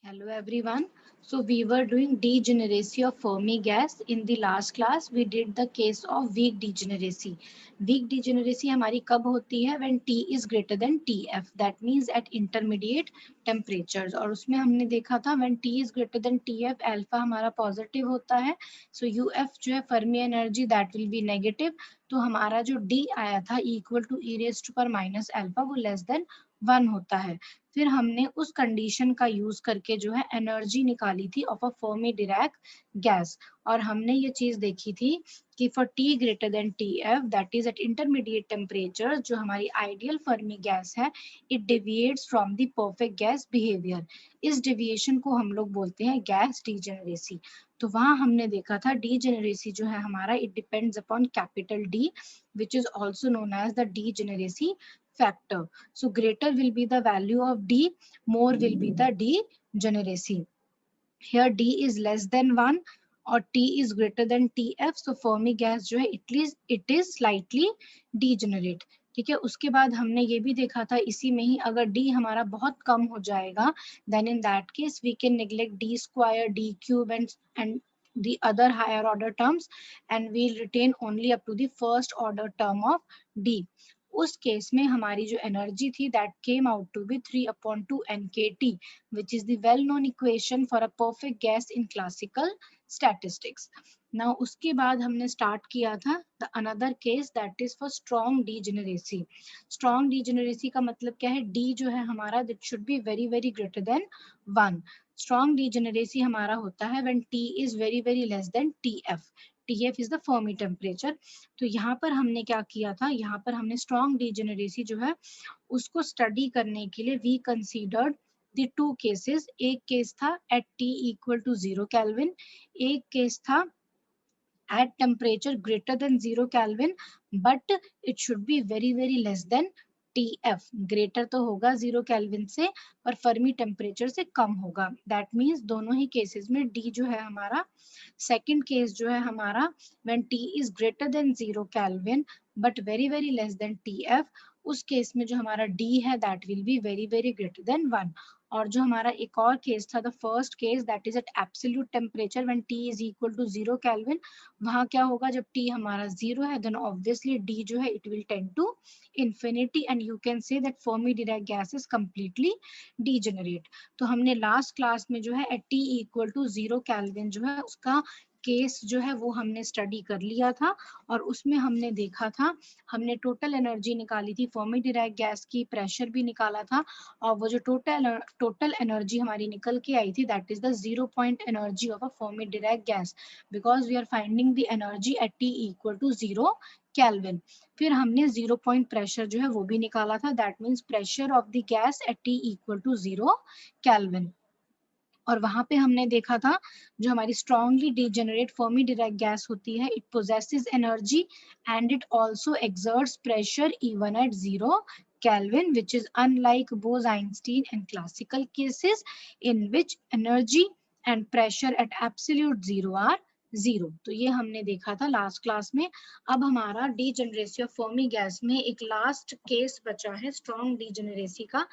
Hello everyone. So we were doing degeneracy of Fermi gas. In the last class we did the case of weak degeneracy. Weak degeneracy हमारी कब होती है? When T is greater than TF. That means at intermediate temperatures. और उसमें हमने देखा था when T is greater than TF, alpha हमारा positive होता है. So UF जो है Fermi energy that will be negative. तो हमारा जो D आया था equal to e raised to power minus alpha वो less than 1 होता है. फिर हमने उस कंडीशन का यूज करके जो है एनर्जी निकाली थी of a Fermi Dirac gas. और हमने ये चीज देखी थी कि for T greater than T F that is eight intermediate temperature जो हमारी आइडियल फर्मी गैस है it deviates from the perfect gas behaviour. इस डेविएशन को हम लोग बोलते हैं गैस डीजेनरेसी. तो वहां हमने देखा था डीजेनरेसी जो है हमारा it depends upon capital D which is also known as the degeneracy factor. So greater will be the value of D, more will be the degeneracy. Here D is less than 1 or T is greater than TF. So Fermi gas जो है it is slightly degenerate. ठीक है. उसके बाद हमने ये भी देखा था इसी में ही अगर D हमारा बहुत कम हो जाएगा then in that case we can neglect D square, D cube and the other higher order terms and we'll retain only up to the first order term of D. उस केस में हमारी जो energy थी that came out to be 3/2 NKT which is the well known equation for a perfect gas in classical statistics. Now उसके बाद हमने start किया था the another case that is for strong degeneracy. Strong degeneracy का मतलब क्या है? D जो है हमारा that should be very very greater than 1. Strong degeneracy हमारा होता है when T is very very less than TF. TF is the Fermi temperature. तो यहाँ पर हमने क्या किया था? यहाँ पर हमने strong degeneracy जो है उसको स्टडी करने के लिए we considered the two cases. एक केस था at T equal to 0 Kelvin, एक केस था at temperature greater than 0 Kelvin but it should be very very less than TF. greater तो होगा 0 Kelvin से पर फर्मी टेम्परेचर से कम होगा. दैट मीन्स दोनों ही केसेस में D जो है हमारा सेकेंड केस जो है हमारा when T is greater than 0 Kelvin but very very less than TF, उस केस में जो हमारा D है that will be very very greater than 1. और जो हमारा एक और केस था the first case that is at absolute temperature when T is equal to 0 Kelvin, वहां क्या होगा जब T हमारा 0 है देन ऑब्वियसली D जो है it will tend to infinity and you can say that Fermi Dirac gas is completely degenerate. तो हमने लास्ट क्लास में जो है at T equal to 0 Kelvin जो है उसका केस जो है वो हमने स्टडी कर लिया था और उसमें हमने देखा था हमने टोटल एनर्जी निकाली थी फर्मी डिराक गैस की, प्रेशर भी निकाला था और वो जो टोटल एनर्जी हमारी निकल के आई थी that is the 0 point energy of a Fermi Dirac gas because we are finding the energy at T equal to 0 Kelvin. फिर हमने 0 पॉइंट प्रेशर जो है वो भी निकाला था that means pressure of the gas at T equal to 0 Kelvin. और वहां पे हमने देखा था जो हमारी strongly degenerate Fermi Dirac gas होती है it possesses energy and it also exerts pressure even at 0 Kelvin which is unlike Bose-Einstein and classical cases in which energy and pressure at absolute zero are zero. तो ये हमने देखा था last class में. अब हमारा डीजेनरेसी ऑफ फर्मी गैस में एक लास्ट केस बचा है स्ट्रॉन्ग डीजेनरेसी का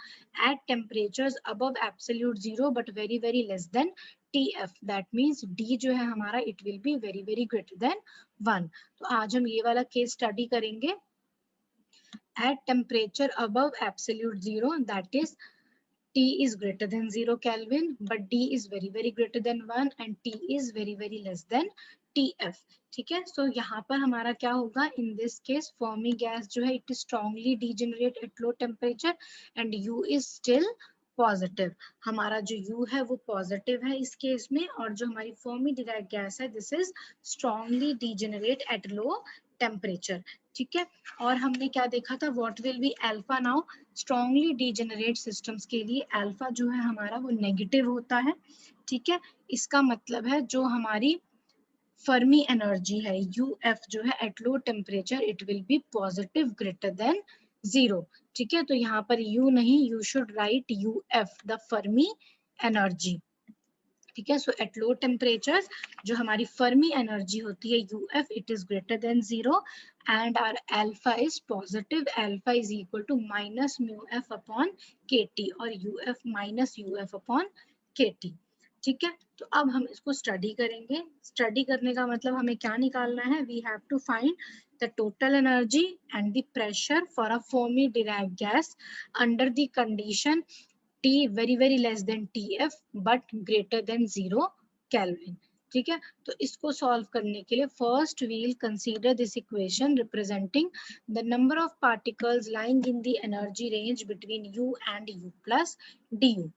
at temperatures above absolute zero but very very less than TF. That means D जो है हमारा it will be very very greater than 1. तो आज हम ये वाला केस स्टडी करेंगे at temperature above absolute zero that is T is greater than 0 Kelvin but D is very very greater than 1 and T is very very less than TF. ठीक है. सो यहाँ पर हमारा क्या होगा in this case Fermi gas जो है it is strongly degenerate at low temperature and U is still positive. हमारा जो U है वो पॉजिटिव है इस केस में और जो हमारी फर्मी डिराक गैस है this is strongly degenerate at low temperature. ठीक है. और हमने क्या देखा था what will be alpha now. Strongly degenerate systems के लिए अल्फा जो है हमारा वो नेगेटिव होता है. ठीक है. इसका मतलब है जो हमारी फर्मी एनर्जी है UF जो है at low temperature it will B positive greater than 0. ठीक है. तो यहाँ पर U नहीं you should write UF the Fermi energy. ठीक है. सो एट लो टेम्परेचर जो हमारी फर्मी एनर्जी होती है UF it is greater than 0 and our alpha is positive. Alpha is equal to minus mu F upon KT or UF minus UF upon kT। ठीक है, तो अब हम इसको स्टडी करेंगे। स्टडी करने का मतलब हमें क्या निकालना है, we have to find the total energy and the pressure for a Fermi Dirac gas under the condition T very less than TF but greater than 0 Kelvin। ठीक है, तो इसको सॉल्व करने के लिए first we'll consider this equation representing the number of particles lying in the energy range between U and U plus DU।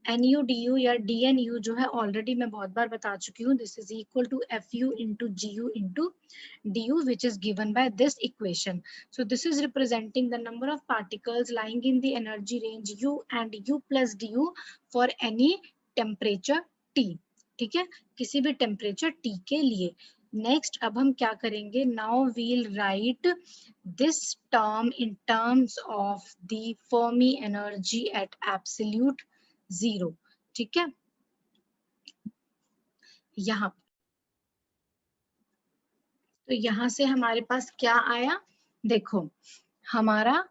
NU DU या DNU जो है ऑलरेडी मैं बहुत बार बता चुकी हूँ, this is equal to FU into GU into DU which is given by this equation. So this is representing the number of particles lying in the energy range U and U plus DU for any temperature T। ठीक है, किसी भी temperature T के लिए। Next अब हम क्या करेंगे, now we'll write this term in terms of the Fermi energy at absolute 0। ठीक है, यहाँ तो यहाँ से हमारे पास क्या आया, देखो हमारा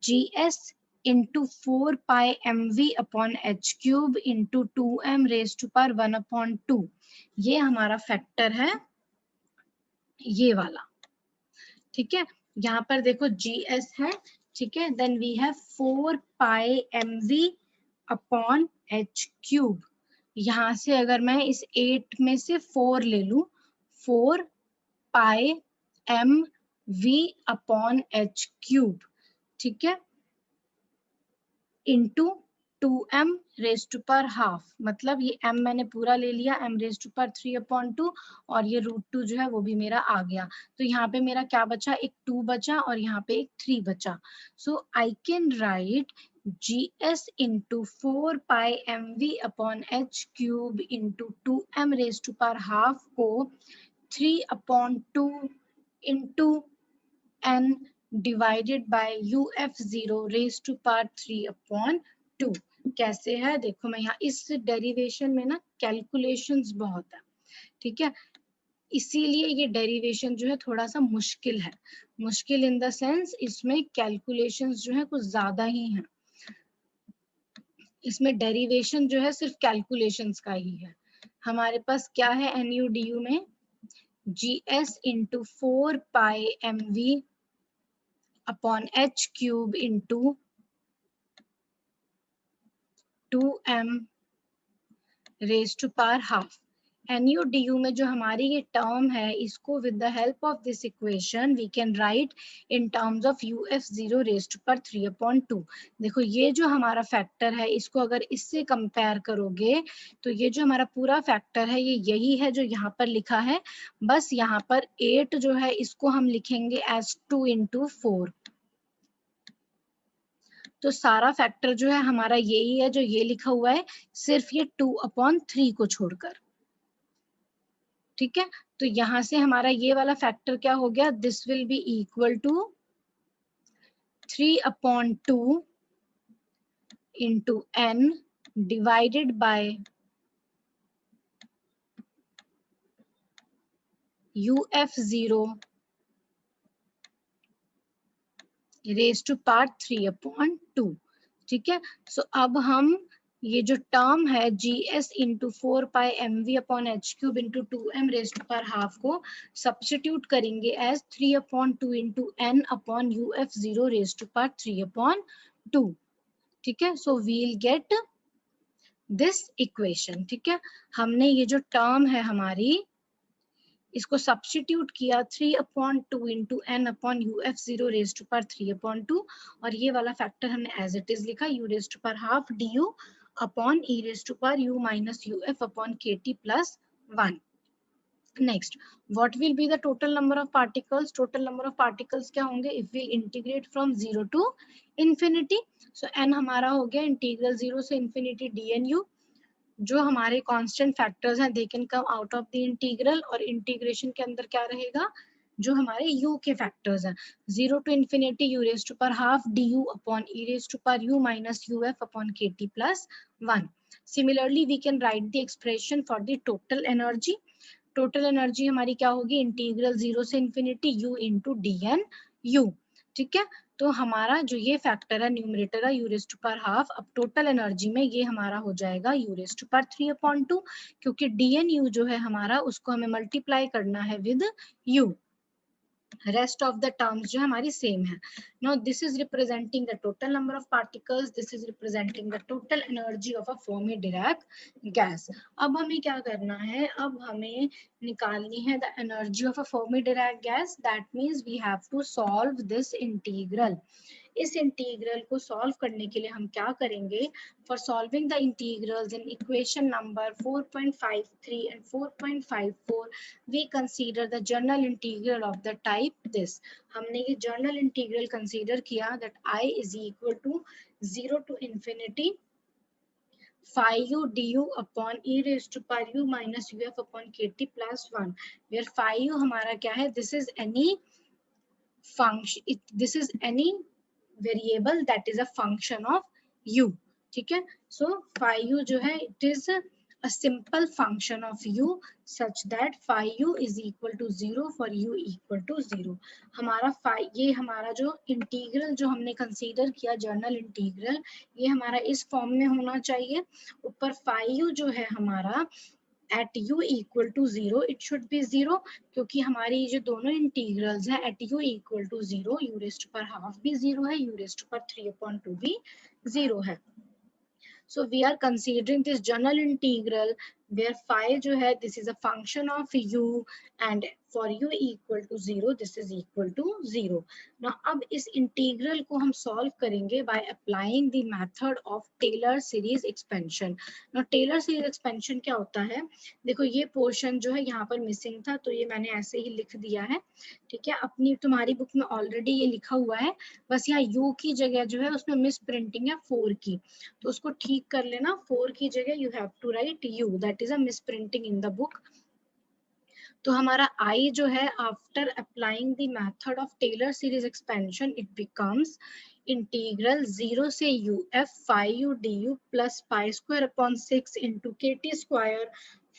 GS into 4πmv upon h cube into 2m raise to power 1/2, ये हमारा फैक्टर है ये वाला। ठीक है, यहाँ पर देखो GS है, ठीक है, then we have 4πmv upon h cube. यहाँ से अगर मैं इस 8 में से 4 ले लूं, 4πmv अपॉन h क्यूब, ठीक है, into 2m raise to power half, मतलब ये m मैंने पूरा ले लिया, m रेज टू पावर 3/2 और ये √2 जो है वो भी मेरा आ गया। तो यहाँ पे मेरा क्या बचा, एक 2 बचा और यहाँ पे एक 3 बचा। So I can write GS into 4πmv upon h cube into 2m raise to power half को 3/2 into n divided by UF0 raise to power 3/2। कैसे है देखो, मैं यहाँ इस डेरिवेशन में ना कैलकुलेशंस बहुत है, ठीक है, इसीलिए ये डेरिवेशन जो है थोड़ा सा मुश्किल है। मुश्किल इन द सेंस इसमें कैलकुलेशंस जो है कुछ ज्यादा ही है, इसमें डेरिवेशन जो है सिर्फ कैलकुलेशंस का ही है। हमारे पास क्या है NU DU में, GS into 4πmv upon h cube into 2m raise to power half. NU DU में जो हमारी ये टर्म है, इसको with the help of this equation we can write in terms of UF0 raise to power 3/2। देखो ये जो हमारा फैक्टर है, इसको अगर इससे कंपेयर करोगे तो ये जो हमारा पूरा फैक्टर है ये यही है जो यहाँ पर लिखा है, बस यहाँ पर 8 जो है इसको हम लिखेंगे एज 2 इंटू 4। तो सारा फैक्टर जो है हमारा यही है जो ये लिखा हुआ है, सिर्फ ये 2/3 को छोड़कर। ठीक है, तो यहां से हमारा ये वाला फैक्टर क्या हो गया, this will be equal to 3/2 into n divided by UF0 raise to power 3/2। ठीक है, सो अब हम ये जो टर्म है GS into 4πmv upon h cube into 2m raise to power half को सब्स्टिट्यूट करेंगे as 3/2 into n upon UF0 raise to power 3/2। ठीक है, so we'll get this equation. ठीक है, हमने ये जो टर्म है हमारी इसको सब्स्टिट्यूट किया 3/2 into n upon UF0 raise to power 3/2 और ये वाला फैक्टर हमने एज इट इज लिखा u raise to power half du upon e raise to power u minus uf upon kt plus 1। Next, what will be the total number of particles, total number of particles क्या होंगे if we integrate from 0 to infinity. So n हमारा हो गया integral 0 से infinity dnu, जो हमारे constant factors हैं they can come out of the integral, और इंटीग्रेशन के अंदर क्या रहेगा, जो हमारे u के फैक्टर्स हैं 0 to infinity u raise to power half du upon e raise to power u minus uf upon kt plus 1। Similarly we can write the expression for the total energy. Total energy हमारी क्या होगी, integral 0 से infinity u into dn u। ठीक है, तो हमारा जो ये फैक्टर है न्यूमरेटर है U raise to power half, अब टोटल एनर्जी में ये हमारा हो जाएगा यू रेज़ टू पावर 3/2, क्योंकि डी एन यू जो है हमारा उसको हमें मल्टीप्लाई करना है with you, rest of the terms जो हमारी सेम है. Now this is representing the total number of particles, this is representing the total energy of a Fermi-Dirac gas. अब हमें क्या करना है, अब हमें निकालनी है the energy of a Fermi-Dirac gas. That means we have to solve this integral. इस इंटीग्रल को सॉल्व करने के लिए हम क्या करेंगे, for solving the integrals in equation number 4.53 and 4.54 we consider the general integral of the type this. हमने ये जनरल इंटीग्रल कंसीडर किया that I is equal to 0 to infinity phi u du upon e raised to power u minus uf upon kt plus 1, where phi u हमारा क्या है, this is any function, this is any variable that is a function of u. ठीक है, so phi u जो है it is a simple function of u such that phi u is equal to 0 for u equal to 0. हमारा phi, ये हमारा जो integral जो हमने कंसीडर किया जर्नल इंटीग्रल, ये हमारा इस फॉर्म में होना चाहिए. ऊपर phi u जो है हमारा at u equal to 0, it should be 0, क्योंकि हमारी जो दोनों इंटीग्रल्स है at u equal to 0, u raised to power half भी 0 है, u raised to power 3/2 भी 0 है. So we are considering this general integral where phi जो है this is a function of u and for u equal to 0 this is equal to 0. Now अब इस integral को हम सॉल्व करेंगे by applying the method of Taylor series expansion. Now Taylor series expansion क्या होता है, देखो ये पोर्शन जो है यहाँ पर मिसिंग था तो ये मैंने ऐसे ही लिख दिया है. ठीक है, अपनी तुम्हारी बुक में ऑलरेडी ये लिखा हुआ है, बस यहाँ u की जगह जो है उसमें मिस प्रिंटिंग है 4 की, तो उसको ठीक कर लेना. 4 की जगह you have to write u, that is a misprinting in the book. तो हमारा I जो है after applying the method of Taylor series expansion it becomes integral 0 से uf phi u du plus pi square upon 6 into kt square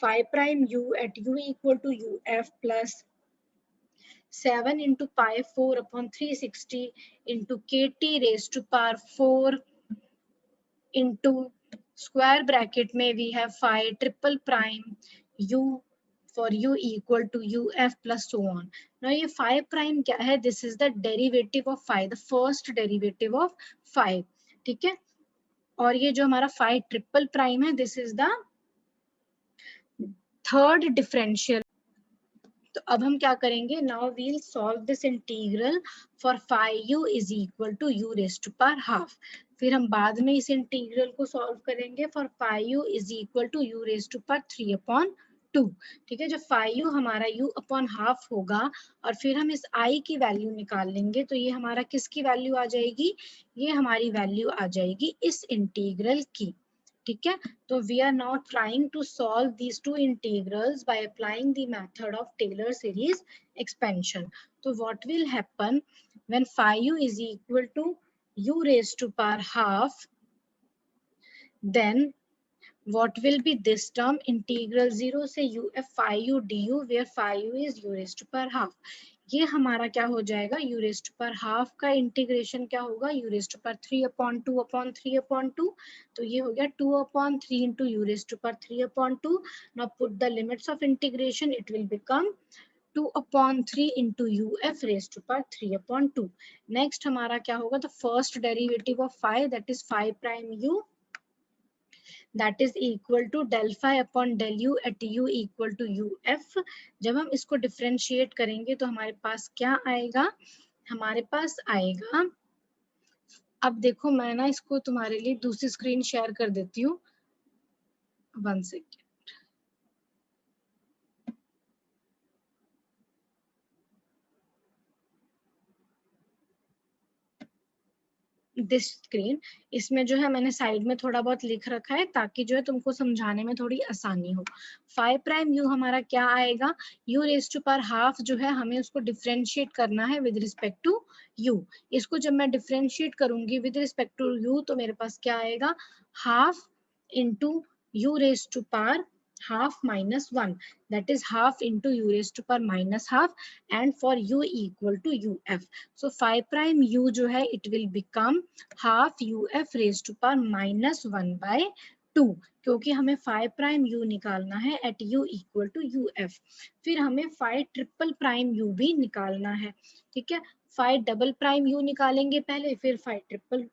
phi prime u at u equal to uf plus 7 into pi 4 upon 360 into kt raised to power 4 into square bracket में we have phi triple prime u for u equal to uf plus so on. Now ये phi prime क्या है, this is the derivative of phi, the first derivative of phi. ठीक है, और ये जो हमारा phi triple prime है this is the third differential. तो अब हम क्या करेंगे, now we'll solve this integral for phi u is equal to u raised to power half. फिर हम बाद में इस इंटीग्रल को सॉल्व करेंगे for phi u is equal to u raised to power 3/2. ठीक है, जब phi u हमारा u upon half होगा और फिर हम इस I की वैल्यू निकाल लेंगे तो ये हमारा किसकी वैल्यू आ जाएगी, ये हमारी वैल्यू आ जाएगी इस इंटीग्रल की. ठीक है, तो we are now trying to solve these two integrals by applying the method of Taylor series expansion. So what will happen when phi u is equal to u raised to power half, then what will be this term, integral 0 से uf phi u du where phi u is u raised to power half. ये हमारा क्या हो जाएगा, u raised to power half का integration क्या होगा, u raised to power 3/2/3/2, तो ये हो गया 2/3 into u raised to power 3/2. Now put the limits of integration, it will become 2/3 into uf raised to power 3/2. Next हमारा क्या होगा, the first derivative of phi, that is phi prime u, that is equal to del phi upon del u at u equal to uf. जब हम इसको differentiate करेंगे तो हमारे पास क्या आएगा, हमारे पास आएगा, अब देखो मैं ना इसको तुम्हारे लिए दूसरी स्क्रीन शेयर कर देती हूँ, 1 सेकेंड. दिस स्क्रीन, इसमें जो है मैंने साइड में थोड़ा बहुत लिख रखा है ताकि जो है तुमको समझाने में थोड़ी आसानी हो. phi प्राइम u हमारा क्या आएगा, u raise to power half जो है हमें उसको डिफरेंशिएट करना है विद रिस्पेक्ट टू u. इसको जब मैं डिफरेंशिएट करूंगी विद रिस्पेक्ट टू u तो मेरे पास क्या आएगा, half into u raise to power half minus 1, that is half into u raised to power minus half, and for u equal to uf. So 5 prime u जो है it will become half uf raised to power minus 1 by 2, क्योंकि हमें 5 prime u निकालना है at u equal to uf. फिर हमें 5 triple prime u भी निकालना है, ठीक है. 5 डबल प्राइम u निकालेंगे पहले, फिर 5 ट्रिपल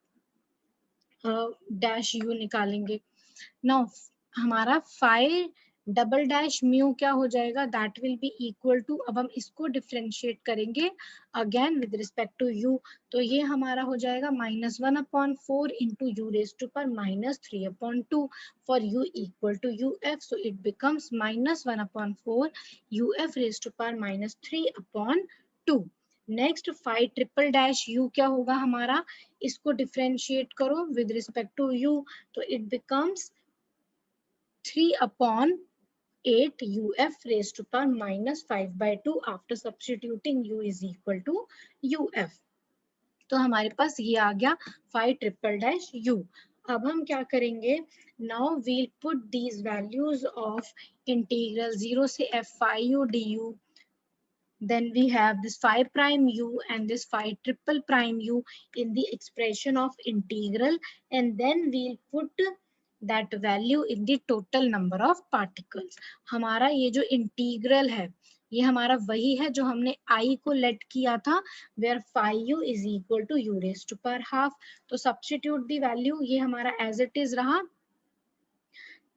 डैश u निकालेंगे. नाउ हमारा 5 डबल डैश म्यू क्या हो जाएगा, that will be equal to, अब हम इसको डिफरेंशिएट करेंगे again with respect to u, तो ये हमारा हो जाएगा -1/4 into you raise to power -3/2 for u equal to uf, so it becomes -1/4 uf raise to power -3/2. Next 5 triple dash u क्या होगा हमारा, इसको डिफरेंशिएट करो विद रिस्पेक्ट टू u, तो it becomes 3/8 uf raised to power -5/2 after substituting u is equal to uf. तो हमारे पास ये आ गया 5 ट्रिपल डैश u. अब हम क्या करेंगे, now we'll put these values of integral 0 से f phi u du, then we have this 5 prime u and this 5 triple prime u in the expression of integral, and then we'll put that value in the total number of particles. हमारा ये जो integral है ये हमारा वही है जो हमने I को लेट किया था, where phi u is equal to u raised to power half. तो substitute the value, ये हमारा as it is रहा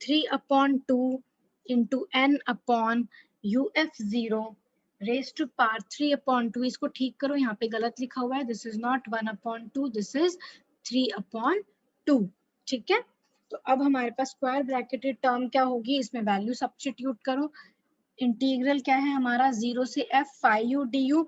3/2 into n upon uf0 raised to power 3/2. इसको ठीक करो, यहाँ पे गलत लिखा हुआ है, this is not 1/2, this is 3/2. ठीक है, तो अब हमारे पास स्क्वायर ब्रैकेटेड टर्म क्या होगी, इसमें वैल्यू सब्स्टिट्यूट करो. इंटीग्रल क्या है हमारा 0 से f phi u du,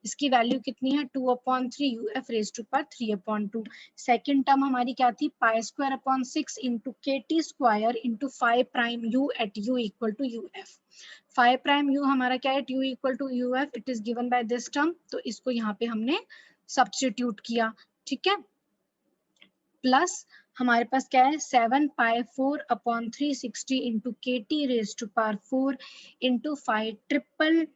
इसकी वैल्यू कितनी है 2/3 uf raised to power 3/2. Second term हमारी क्या थी, पाई स्क्वायर अपॉन 6 इंटू के T square into 5 prime u at u equal to uf. 5 prime u हमारा क्या है, u equal to uf, it is given by this term, तो इसको यहाँ पे हमने सब्स्टिट्यूट किया. ठीक है, प्लस हमारे पास क्या है 7π4/360 इंटू के T raise to power 4 into 5 triple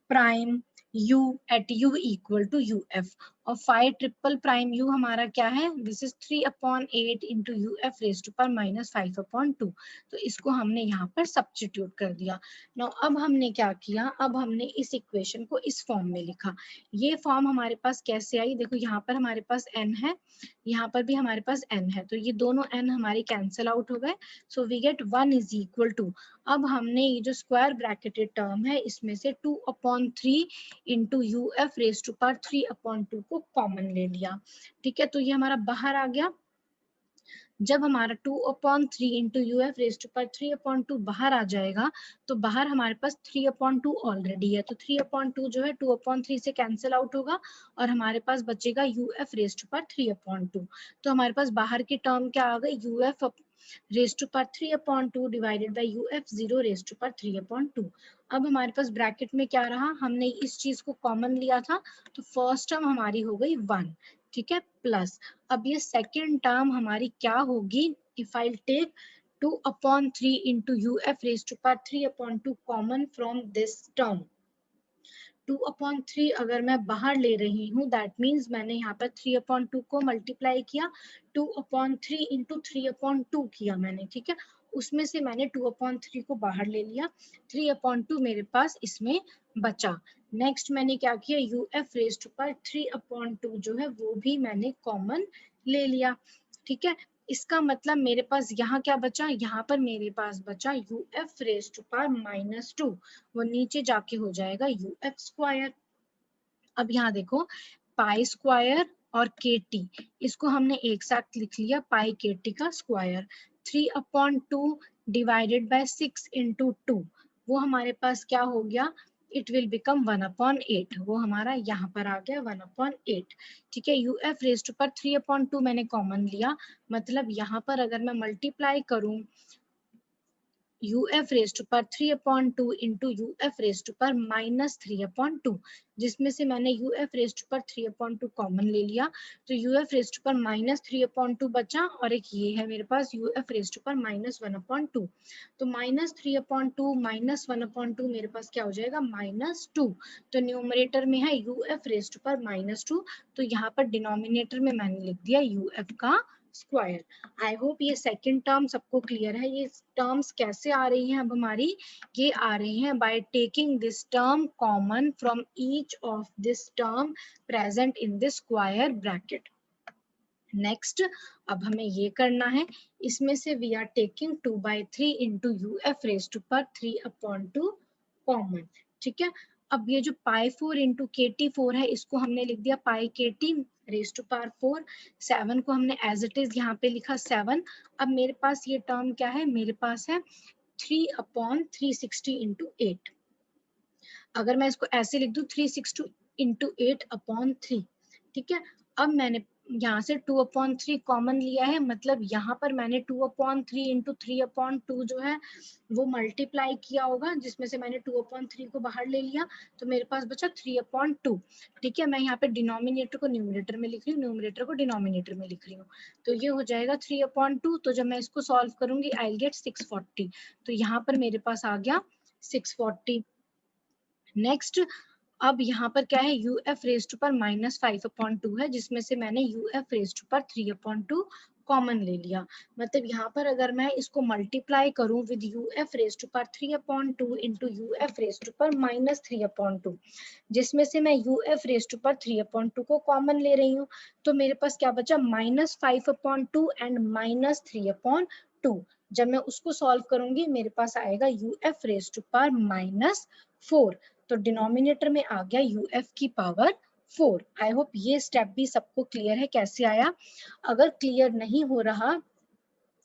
prime u at u equal to uf, और 5 ट्रिपल प्राइम u हमारा क्या है, this is 3/8 into uf raise to power -5/2. तो इसको हमने यहाँ पर सब्स्टिट्यूट कर दिया. नाउ अब हमने क्या किया, अब हमने इस इक्वेशन को इस फॉर्म में लिखा. ये फॉर्म हमारे पास कैसे आई, देखो यहाँ पर हमारे पास n है, यहाँ पर भी हमारे पास n है, तो ये दोनों n हमारे कैंसिल आउट हो गए, so we get 1 is equal to, अब हमने ये जो स्क्वायर ब्रैकेटेड टर्म है इसमें से 2/3 into uf raise to power 3/2 को कॉमन ले लिया. ठीक है, तो ये हमारा बाहर आ गया. जब हमारा 2/3 into uf raise to power 3/2 बाहर आ जाएगा, तो बाहर हमारे पास 3/2 ऑलरेडी है, तो 3/2 जो है 2/3 से कैंसिल आउट होगा और हमारे पास बचेगा uf रेज टू पावर 3/2. तो हमारे पास बाहर की टर्म क्या आ गई, uf raise to power 3/2 divided by uf0 raise to power 3/2. अब हमारे पास ब्रैकेट में क्या रहा, हमने इस चीज को कॉमन लिया था, तो फर्स्ट टर्म हमारी हो गई 1. ठीक है, प्लस अब ये सेकेंड टर्म हमारी क्या होगी, if I take 2/3 into uf raise to power 3/2 common from this term. 2/3 अगर मैं बाहर ले रही हूँ, दैट मीन्स मैंने यहाँ पर 3/2 को मल्टीप्लाई किया, 2/3 इंटू 3/2 किया मैंने. ठीक है, उसमें से मैंने 2/3 को बाहर ले लिया, 3/2 मेरे पास इसमें बचा. नेक्स्ट मैंने क्या किया, uf रेज टू पावर 3/2 जो है वो भी मैंने कॉमन ले लिया. ठीक है, इसका मतलब मेरे पास यहाँ क्या बचा, यहाँ पर मेरे पास बचा uf रेज टू पावर -2, वो नीचे जाके हो जाएगा uf स्क्वायर. अब यहाँ देखो पाई स्क्वायर और के टी, इसको हमने एक साथ लिख लिया, पाई के टी का स्क्वायर. 3/2 डिवाइडेड बाय 6 इंटू 2, वो हमारे पास क्या हो गया, इट विल बिकम 1/8, वो हमारा यहाँ पर आ गया 1/8. ठीक है, uf रेज टू पर 3/2 मैंने कॉमन लिया, मतलब यहाँ पर अगर मैं मल्टीप्लाई करूं uf raise to power 3/2 into uf raise to power -3/2, जिसमें से मैंने uf raise to power 3/2 common ले लिया, तो uf रेज टू पर -3/2 बचा, और एक ये है मेरे पास uf रेज टू पर -1/2, तो -3/2 -1/2 मेरे पास क्या हो जाएगा -2, तो न्यूमरेटर में है uf रेज टू पर -2, तो यहाँ पर डिनोमिनेटर में मैंने लिख दिया uf का स्क्वायर। आई होप ये सेकंड टर्म सबको क्लियर है। ये टर्म्स कैसे आ रही हैं अब हमारी, ये आ रही हैं by taking this term common from each of this term present in this square bracket. Next अब हमें ये करना है, इसमें से we are taking 2/3 into uf raise to power 3/2 common, ठीक है। अब ये जो π4 इंटू KT4 है, इसको हमने लिख दिया पाई KT रेज टू पावर 4, 7 को हमने एज इट इज यहाँ पे लिखा 7। अब मेरे पास ये टर्म क्या है, मेरे पास है 3/360 इंटू 8। अगर मैं इसको ऐसे लिख दूं 360 इंटू 8/3, ठीक है। अब मैंने यहाँ से 2/3 कॉमन लिया है, मतलब यहाँ पर मैंने 2/3 इंटू 3/2 जो है वो मल्टीप्लाई किया होगा, जिसमें से मैंने 2/3 को बाहर ले लिया, तो मेरे पास बचा 3/2, ठीक है। मैं यहाँ पे डिनोमिनेटर को न्यूमरेटर में लिख रही हूँ, न्यूमरेटर को डिनोमिनेटर में लिख रही हूँ, तो ये हो जाएगा 3/2। तो जब मैं इसको सॉल्व करूंगी आई विल गेट 640, तो यहाँ पर मेरे पास आ गया 640। नेक्स्ट अब यहाँ पर क्या है, uf रेज टू पर -5/2 है, जिसमें से मैंने uf raise to power 3/2 common ले लिया। मतलब यहाँ पर अगर मैं इसको मल्टीप्लाई करूं with uf raise to power 3/2 into uf raise to power -3/2, जिसमें से मैं uf रेज टू पर 3/2 को कॉमन ले रही हूँ, तो मेरे पास क्या बचा -5/2 एंड -3/2। जब मैं उसको सॉल्व करूंगी मेरे पास आएगा uf रेज टू पर -4, तो डिनोमिनेटर में आ गया uf की पावर 4। आई होप ये स्टेप भी सबको क्लियर है कैसे आया। अगर क्लियर नहीं हो रहा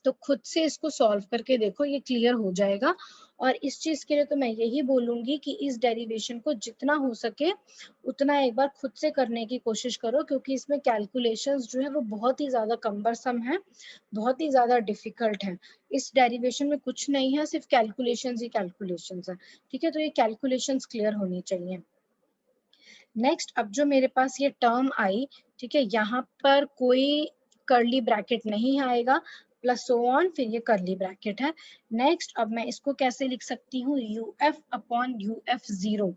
तो खुद से इसको सॉल्व करके देखो, ये क्लियर हो जाएगा। और इस चीज के लिए तो मैं यही बोलूंगी कि इस डेरिवेशन को जितना हो सके उतना एक बार खुद से करने की कोशिश करो, क्योंकि इसमें कैलकुलेशंस जो है वो बहुत ही ज्यादा कम्बरसम है, बहुत ही ज्यादा डिफिकल्ट है। इस डेरिवेशन में कुछ नहीं है, सिर्फ कैलकुलेशंस ही कैलकुलेशंस है, ठीक है। तो ये कैलकुलेशंस क्लियर होनी चाहिए। नेक्स्ट अब जो मेरे पास ये टर्म आई, ठीक है, यहाँ पर कोई कर्ली ब्रैकेट नहीं आएगा, प्लस सो ऑन, फिर ये कर्ली ब्रैकेट है। नेक्स्ट अब मैं इसको कैसे लिख सकती हूँ, uf/uf0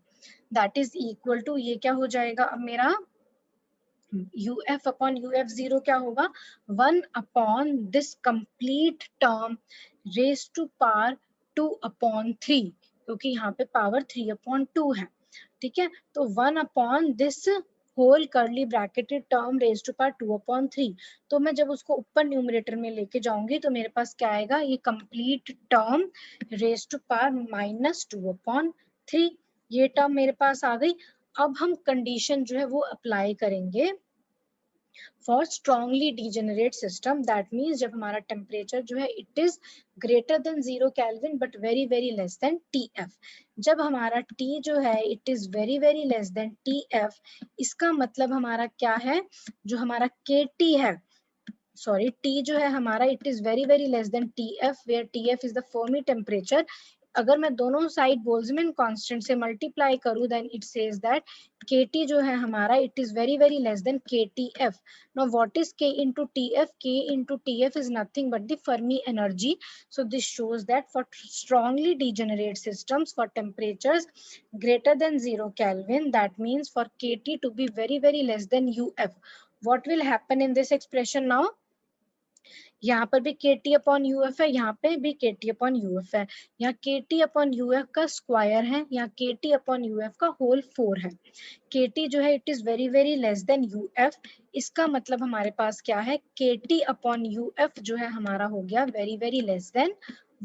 that is equal to, ये क्या हो जाएगा अब मेरा uf/uf0 क्या होगा, 1/this complete term raise to power 2/3, क्योंकि यहाँ पे पावर 3/2 है, ठीक है। तो 1/this whole curly bracketed term raise to power 2/3, तो मैं जब उसको ऊपर न्यूमरेटर में लेके जाऊंगी तो मेरे पास क्या आएगा, ये complete term raise to power -2/3, ये टर्म मेरे पास आ गई। अब हम कंडीशन जो है वो अप्लाई करेंगे for strongly degenerate system, that means जब हमारा टेम्परेचर जो है it is greater than 0 kelvin but very very less than TF। जब हमारा T जो है it is very very less than TF, इसका मतलब हमारा क्या है, जो हमारा KT है, सॉरी T जो है हमारा it is very very less than TF, where TF is the Fermi temperature. अगर मैं दोनों साइड बोल्ट्जमैन कांस्टेंट से मल्टीप्लाई करूं then it says that KT जो है हमारा it is very very less than KTF। Now what is K into TF? K into TF is nothing but the Fermi energy. So this shows that for strongly degenerate systems for temperatures greater than 0 Kelvin, that means for KT to be very very less than UF, what will happen in this expression now? यहाँ पर भी KT/UF है, यहाँ पे भी KT/UF है, यहाँ KT/UF का स्क्वायर है, यहाँ KT/UF का होल 4 है। KT जो है it is very very less than UF, इसका मतलब हमारे पास क्या है, KT/UF जो है हमारा हो गया वेरी वेरी लेस देन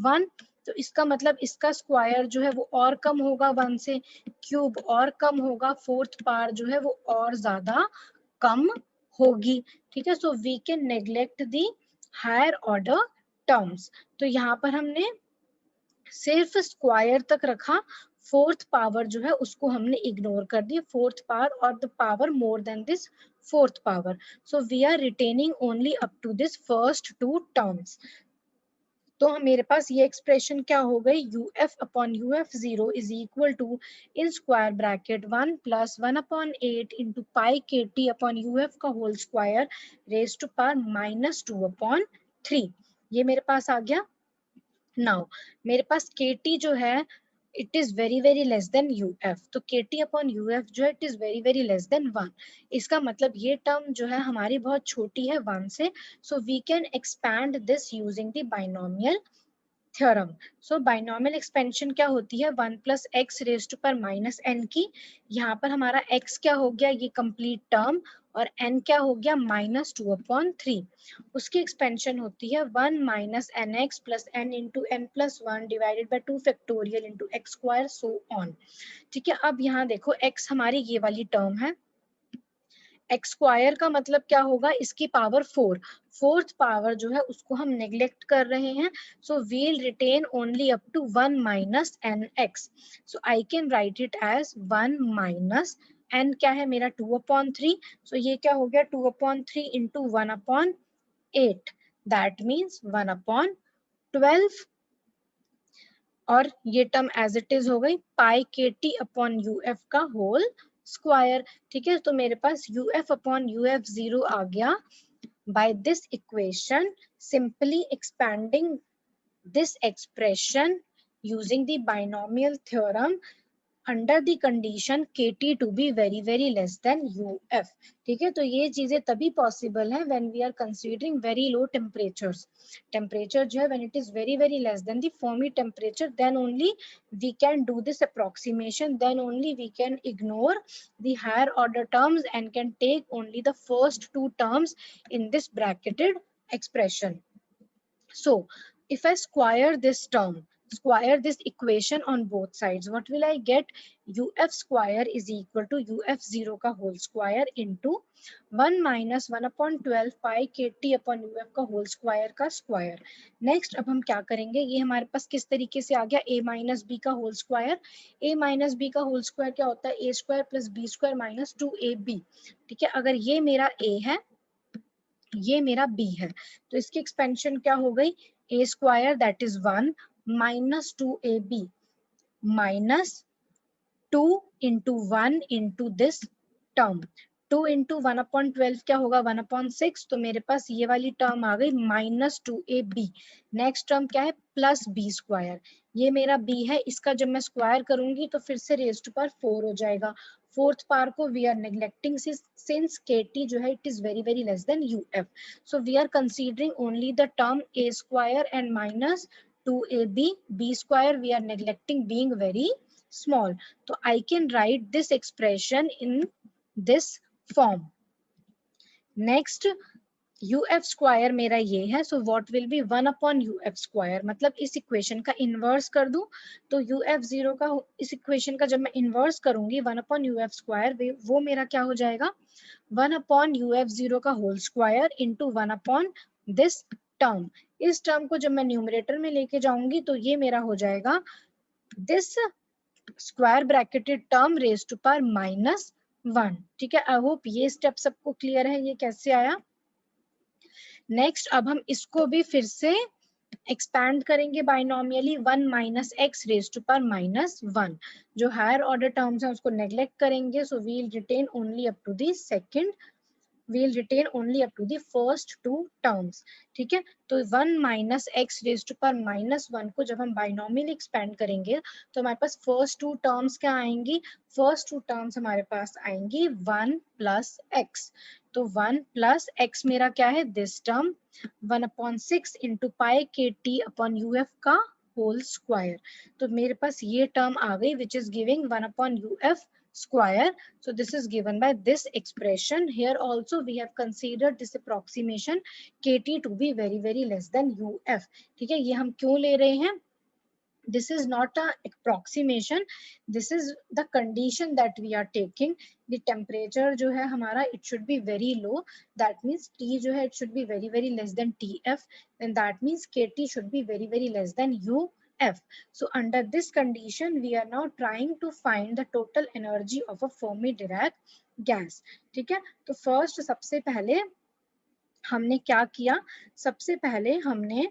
1, तो इसका मतलब इसका स्क्वायर जो है वो और कम होगा 1 से, क्यूब और कम होगा, फोर्थ पावर जो है वो और ज्यादा कम होगी, ठीक है। So we can neglect the higher order terms, तो यहाँ पर हमने सिर्फ स्क्वायर तक रखा, फोर्थ पावर जो है उसको हमने इग्नोर कर दी, फोर्थ पावर और the power more than this fourth power, so we are retaining only up to this first two terms. तो मेरे पास ये एक्सप्रेशन क्या हो गई, UF upon UF0 is equal to in square bracket 1 plus 1/8 into pi KT upon UF का whole square raise to power -2/3। ये मेरे पास आ गया। नाउ मेरे पास KT जो है it is very very less than UF, तो KT अपॉन UF जो है it is very very less then 1। इसका मतलब ये टर्म जो है हमारी बहुत छोटी है 1 से, so we can expand this using the binomial theorem. So binomial expansion क्या होती है, 1 प्लस एक्स रेज टू पर माइनस एन की। यहाँ पर हमारा x क्या हो गया, ये कंप्लीट टर्म, और n क्या हो गया -2/3। उसकी एक्सपेंशन होती है 1 minus n x plus n into n plus 1 divided by 2 factorial into x square so on. ठीक है, अब यहाँ देखो x हमारी ये वाली टर्म है, एक्स स्क्वायर का मतलब क्या होगा, इसकी पावर 4, फोर्थ पावर जो है उसको हम नेग्लेक्ट कर रहे हैं, so we'll retain only up to 1 minus n x. So I can write it as 1 minus n क्या है मेरा 2/3, सो ये क्या हो गया 2/3 इंटू 1/8, दैट मीन्स 1/12, और ये टर्म एज इट इज हो गई पाई KT अपॉन UF का होल स्क्वायर। ठीक है, तो मेरे पास UF अपॉन UF0 आ गया। By this equation, simply expanding this expression using the binomial theorem under the condition KT to be very very less than UF। ठीक है, तो ये चीजें तभी पॉसिबल है when we are considering very low temperatures. Temperature जो है when it is very very less than the Fermi temperature, then only we can do this approximation, then only we can ignore the higher order terms and can take only the first two terms in this bracketed expression. So if I square this equation on both sides, what will I get, UF square is equal to UF0 का whole square into 1 minus 1/12 pi KT upon UF का whole square का square। Next अब हम क्या करेंगे, ये हमारे पास किस तरीके से आ गया, a minus b का whole square। a minus b का whole square क्या होता है, a square plus b square minus 2ab। ठीक है, अगर ये मेरा a है, ये मेरा b है, तो इसकी एक्सपेंशन क्या हो गई, a square that is 1 minus 2ab minus 2 into 1 into this term. 2 into 1/12 क्या होगा 1/6, तो मेरे पास ये वाली टर्म आ गई -2ab। नेक्स्ट टर्म क्या है प्लस b स्क्वायर, ये मेरा b है, इसका जब मैं स्क्वायर करूंगी तो फिर से रेज टू पावर 4 हो जाएगा। फोर्थ पावर को we are neglecting since KT जो है it is very very less than UF, so we are considering only the term a square and minus 2ab, b square we are neglecting being very small, तो I can write this expression in this form. Next, UF square मेरा ये है, so what will be 1 upon UF square, मतलब इस equation का inverse कर दूं तो UF0 का इस इक्वेशन का जब मैं इनवर्स करूंगी 1 upon UF square, वो मेरा क्या हो जाएगा 1 upon UF0 का whole square into 1 upon this term. इस टर्म को जब मैं न्यूमरेटर में लेके जाऊंगी तो ये मेरा हो जाएगा this square bracketed term raise to power -1। ठीक है, आई होप ये स्टेप सबको क्लियर है, ये कैसे आया। नेक्स्ट अब हम इसको भी फिर से एक्सपैंड करेंगे binomially 1 minus x raise to power -1। जो हायर ऑर्डर टर्म्स हैं उसको नेग्लेक्ट करेंगे, so we will retain only up to the second, we'll retain only up to the first two terms। ठीक है, तो 1 minus x raise to power -1 को जब हम बाइनोमियल एक्सपेंड करेंगे तो हमारे पास फर्स्ट टू टर्म्स क्या आएंगी, फर्स्ट टू टर्म्स हमारे पास आएंगी 1 प्लस एक्स, तो 1 प्लस एक्स मेरा क्या है this term 1/6 into pi KT upon UF का होल स्क्वायर। तो मेरे पास ये टर्म आ गई which is giving 1/UF square, so this is given by this expression। Here also we have considered this approximation KT to be very very less than UF। ठीक है, ये हम क्यों ले रहे हैं, this is not a approximation, this is the condition that we are taking। the temperature जो है हमारा it should be very low, that means T जो है it should be very very less than TF, and that means KT should be very very less than UF। So under this condition we are now trying to find the total energy of a Fermi-Dirac gas। ठीक है, तो first सबसे पहले हमने क्या किया, सबसे पहले हमने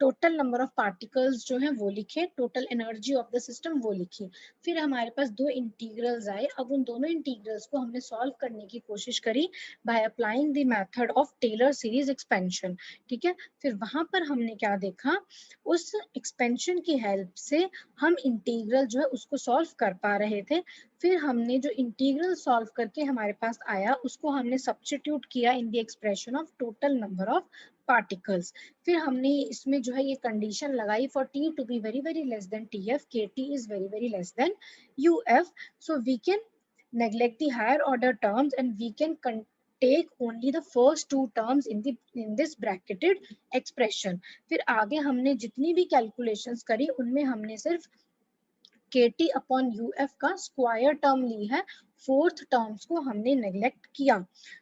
टोटल नंबर ऑफ पार्टिकल्स जो है वो लिखे, total energy of the system वो लिखी। फिर हमारे पास दो इंटीग्रल्स आए। अब उन दोनों इंटीग्रल्स को हमने सॉल्व करने की कोशिश करी by applying the method of Taylor series expansion. ठीक है, फिर वहां पर हमने क्या देखा, उस एक्सपेंशन की हेल्प से हम इंटीग्रल जो है उसको सॉल्व कर पा रहे थे। फिर हमने जो इंटीग्रल सॉल्व करके हमारे पास आया उसको हमने सब्स्टिट्यूट किया in the expression of total number of particles. फिर हमने इसमें जो है ये कंडीशन लगाई for T to be very very less than T F, K T is very very less than U F, so we can neglect the higher order terms and we can take only the first two terms in this bracketed expression। फिर आगे हमने जितनी भी calculations करी उनमें हमने सिर्फ KT upon UF का स्क्वायर टर्म ली है, फोर्थ टर्म्स को हमने नेग्लेक्ट किया।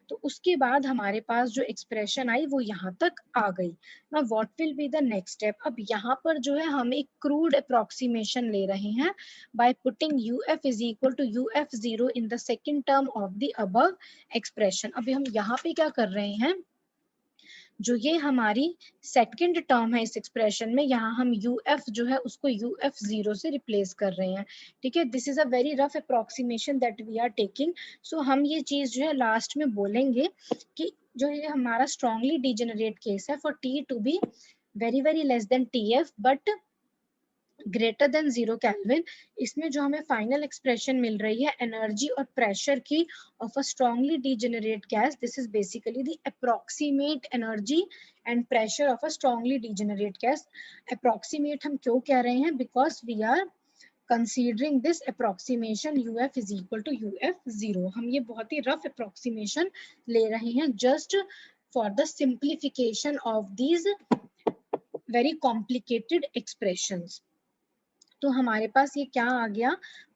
तो उसके बाद हमारे पास जो एक्सप्रेशन आई वो यहाँ तक आ गई। ना what will be the next step, अब यहाँ पर जो है हम एक क्रूड अप्रोक्सीमेशन ले रहे हैं by putting UF is equal to UF0 in the second term of the above expression. अभी हम यहाँ पे क्या कर रहे हैं, जो ये हमारी सेकंड टर्म है इस एक्सप्रेशन में, यहाँ हम UF जो है उसको UF0 से रिप्लेस कर रहे हैं। ठीक है, this is a very rough approximation that we are taking. So हम ये चीज जो है लास्ट में बोलेंगे कि जो ये हमारा स्ट्रांगली डिजेनरेट केस है for T to be very very less than TF but greater than 0 kelvin, इसमें जो हमें फाइनल एक्सप्रेशन मिल रही है एनर्जी और प्रेशर की of a strongly degenerate gas, this is basically the approximate energy and pressure of a strongly degenerate gas. Approximate हम क्यों कह रहे हैं, because we are considering this approximation UF is equal to UF0। हम ये बहुत ही rough approximation ले रहे हैं just for the simplification of these very complicated expressions. तो हमारे पास ये क्या आ गया,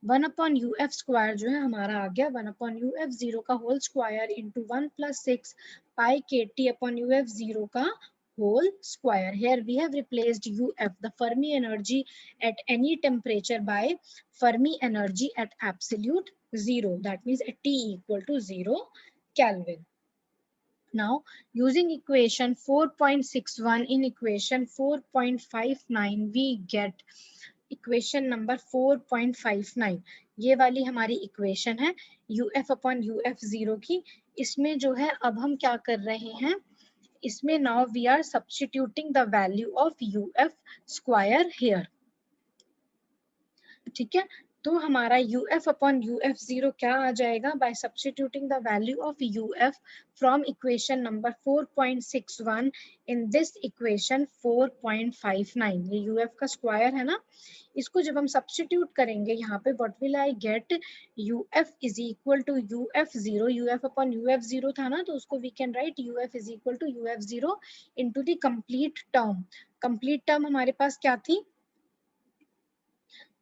1 अपॉन UF स्क्वायर जो है हमारा आ गया 1 अपॉन UF0 का होल स्क्वायर इंटू 1 प्लस 6 पाई KT अपॉन UF0 का whole square। Here we have replaced UF, the Fermi energy at any temperature, by Fermi energy at absolute zero, that means at T equal to 0 Kelvin। Now using equation 4.61 in equation 4.59 we get equation number 4.59। ये वाली हमारी equation है UF upon UF0 की। इसमें जो है अब हम क्या कर रहे हैं, इसमें now we are substituting the value of UF square here. ठीक है, तो हमारा UF अपॉन UF0 क्या आ जाएगा, bye substituting the value of UF from equation number 4.61 in this equation 4.59। ये UF का स्क्वायर है ना, इसको जब हम सब्स्टिट्यूट करेंगे यहाँ पे what will I get, UF is equal to UF0, UF upon UF0 था ना, तो उसको we can write UF is equal to UF0 into the complete term. Complete term हमारे पास क्या थी,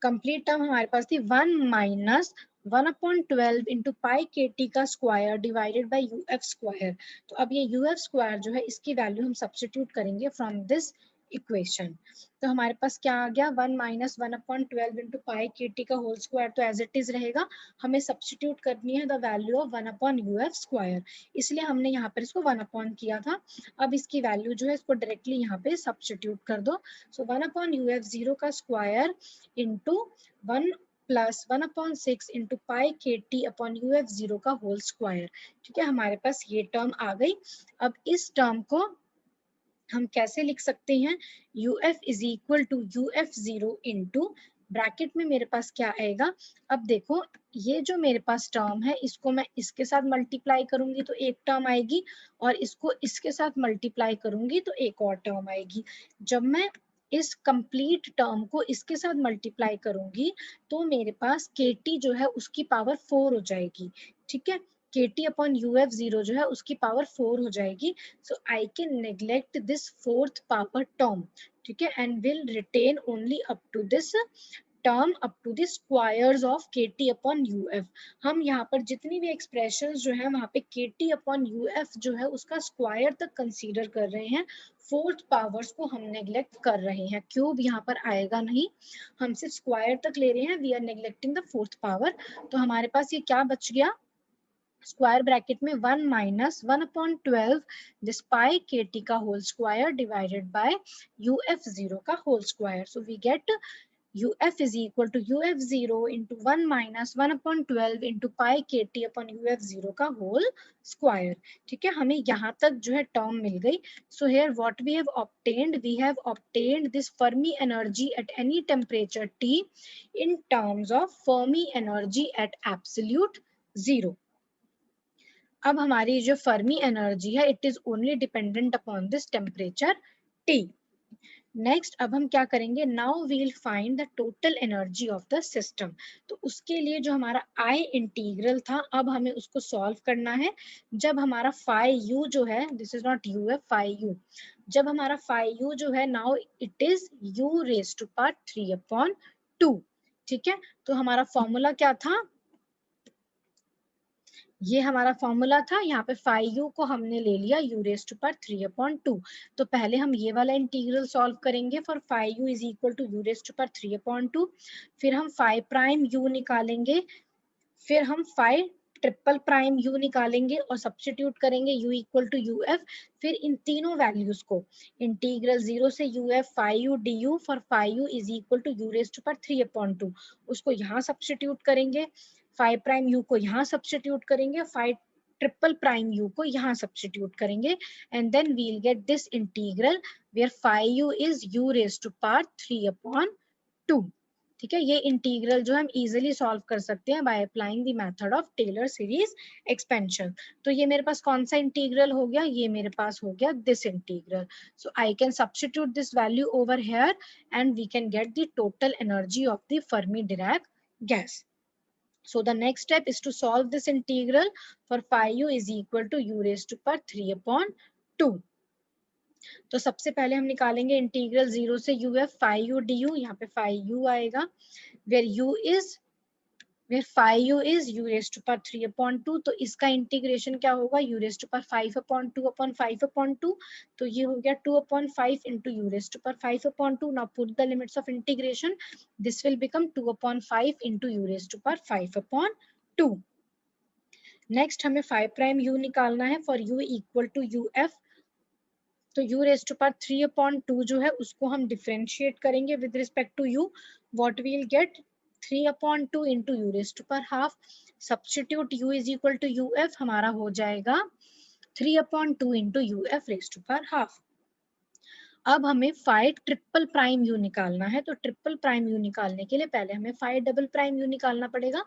कंप्लीट टर्म हमारे पास थी 1 minus 1 upon 12 into pi KT का square divided by UF square. तो अब ये UF स्क्वायर जो है इसकी वैल्यू हम सब्स्टिट्यूट करेंगे फ्रॉम दिस इक्वेशन। तो हमारे पास क्या आ गया, 1 minus 1 upon 12 into pi KT का होल स्क्वायर तो एज इट इज रहेगा, हमें सब्स्टिट्यूट करनी है the value of 1 upon UF square, इसलिए हमने यहाँ पर इसको 1 अपॉन किया था। अब इसकी वैल्यू जो है इसको डायरेक्टली यहाँ पे सब्स्टिट्यूट कर दो। सो 1 अपॉन UF0 का square into 1 plus 1 upon 6 into pi KT upon UF0 का होल स्क्वायर। ठीक है, हमारे पास ये टर्म आ गई। अब इस टर्म को हम कैसे लिख सकते हैं, UF is equal to UF0 into bracket में मेरे पास क्या आएगा, अब देखो ये जो मेरे पास टर्म है इसको मैं इसके साथ मल्टीप्लाई करूंगी तो एक टर्म आएगी, और इसको इसके साथ मल्टीप्लाई करूंगी तो एक और टर्म आएगी। जब मैं इस कंप्लीट टर्म को इसके साथ मल्टीप्लाई करूंगी तो मेरे पास KT जो है उसकी पावर 4 हो जाएगी। ठीक है, KT अपॉन UF0 जो है उसकी पावर 4 हो जाएगी। So I can neglect this fourth power term, ठीक है, and will retain only up to this term up to the squares of KT upon UF। हम यहाँ पर जितनी भी एक्सप्रेशंस जो है वहाँ पे KT upon UF जो है उसका स्क्वायर तक कंसीडर कर रहे हैं, फोर्थ पावर्स को हम नेग्लेक्ट कर रहे हैं। क्यूब यहाँ पर आएगा नहीं, हम सिर्फ स्क्वायर तक ले रहे हैं, we are neglecting the fourth power. तो हमारे पास ये क्या बच गया, स्क्वायर ब्रैकेट में 1 minus 1/12 this pi k T का whole square divided by UF0 का whole square. So we get UF is equal to UF0 into 1 minus 1/12 into pi kt upon UF0 का whole square. ठीक है, हमें यहाँ तक जो है टर्म मिल गई. So here what we have obtained this Fermi energy at any temperature T in terms of Fermi energy at absolute zero. अब हमारी जो Fermi energy है it is only dependent upon this temperature T. Next अब हम क्या करेंगे, now we will find the total energy of the system. तो उसके लिए जो हमारा आई इंटीग्रल था अब हमें उसको सॉल्व करना है. जब हमारा फाई यू जो है, दिस इज नॉट यू है, फाई यू, जब हमारा फाई यू जो है now it is u raise to power 3/2. ठीक है, तो हमारा फॉर्मूला क्या था, ये हमारा फॉर्मूला था. यहाँ पे फाई यू को हमने ले लिया यू रेज टू पावर 3/2. तो पहले हम ये वाला इंटीग्रल सॉल्व करेंगे for phi u is equal to u raise to power 3/2. फिर हम फाई प्राइम यू निकालेंगे, फिर हम फाई ट्रिपल प्राइम यू निकालेंगे और सब्स्टिट्यूट करेंगे u equal to u f. फिर इन तीनों वैल्यूज को इंटीग्रल 0 से u f phi u d u for phi u is equal to u raise to power 3/2 उसको यहाँ सब्स्टिट्यूट करेंगे, फाई प्राइम यू को यहाँ सब्स्टिट्यूट करेंगे, फाई ट्रिपल प्राइम यू को यहाँ सब्स्टिट्यूट करेंगे, and then we will get this integral where phi u is u raise to power 3/2. ठीक है, ये इंटीग्रल जो हम इजीली सॉल्व कर सकते हैं by applying the method of Taylor series expansion. तो ये मेरे पास कौन सा इंटीग्रल हो गया, ये मेरे पास हो गया this integral. So I can substitute this value over here and we can get the total energy of the Fermi Dirac gas. So the next step is to solve this integral for phi u is equal to u raised to power 3/2. तो सबसे पहले हम निकालेंगे integral 0 से u f phi u d u. यहाँ पे phi u आएगा where phi u is u raised to power 3/2. तो इसका इंटीग्रेशन क्या होगा, u raised to power 5/2 upon 5/2. तो ये हो गया 2/5 into u raised to power 5/2. Now put the limits of integration. This will become 2/5 into u raised to power 5/2. Next हमें phi prime u निकालना है for u equal to u f. तो u raised to power 3/2 जो है उसको हम differentiate करेंगे with respect to u. What we will get, 3/2 into u raised to power half. Substitute u is equal to uf, हमारा हो जाएगा 3/2 into uf raised to power half. अब हमें फाई ट्रिपल प्राइम यू निकालना है. तो triple prime you निकालने के लिए पहले हमें फाई डबल प्राइम यू निकालना पड़ेगा.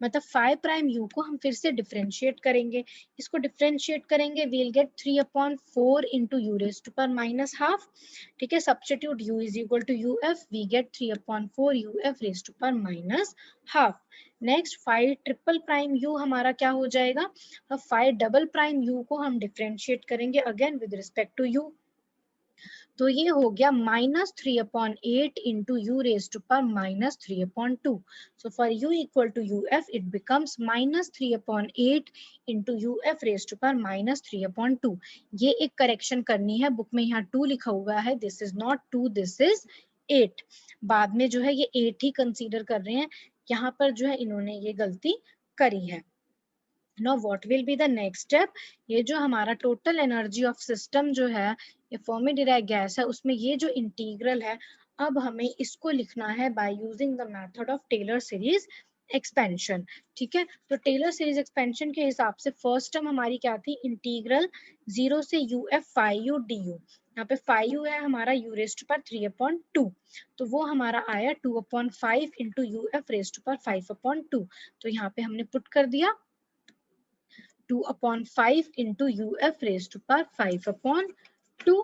मतलब फाई प्राइम यू को हम फिर से डिफरेंशिएट करेंगे. इसको डिफरेंशिएट करेंगे we will get 3/4 into u raised to power minus half. ठीक है, substitute u is equal to uf, we get 3/4 uf raised to power minus half. Next phi triple prime u हमारा क्या हो जाएगा, अब फाई डबल प्राइम यू को हम differentiate करेंगे again with respect to u. तो ये हो गया -3/8 into u raised to power -3/2. So for u equal to uf, it becomes -3/8 into uf raised to power -3/2. ये एक करेक्शन करनी है, बुक में यहाँ 2 लिखा हुआ है, this is not 2, this is 8. बाद में जो है ये 8 ही कंसीडर कर रहे हैं, यहाँ पर जो है इन्होंने ये गलती करी है. Now what will be the next step? ये जो हमारा टोटल एनर्जी ऑफ सिस्टम जो है, ये फर्मी डिराक गैस है, उसमें ये जो इंटीग्रल है अब हमें इसको लिखना है by using the method of Taylor series expansion. ठीक है, तो टेलर सीरीज एक्सपेंशन के हिसाब से फर्स्ट टर्म हमारी क्या थी, इंटीग्रल 0 से u f phi u d u. यहाँ पे फाई यू है हमारा यू रेज टू पावर 3/2, तो वो हमारा आया 2/5 into u f raise to power 5/2. तो यहाँ पे हमने पुट कर दिया 2/5 into uf raised to power 5/2.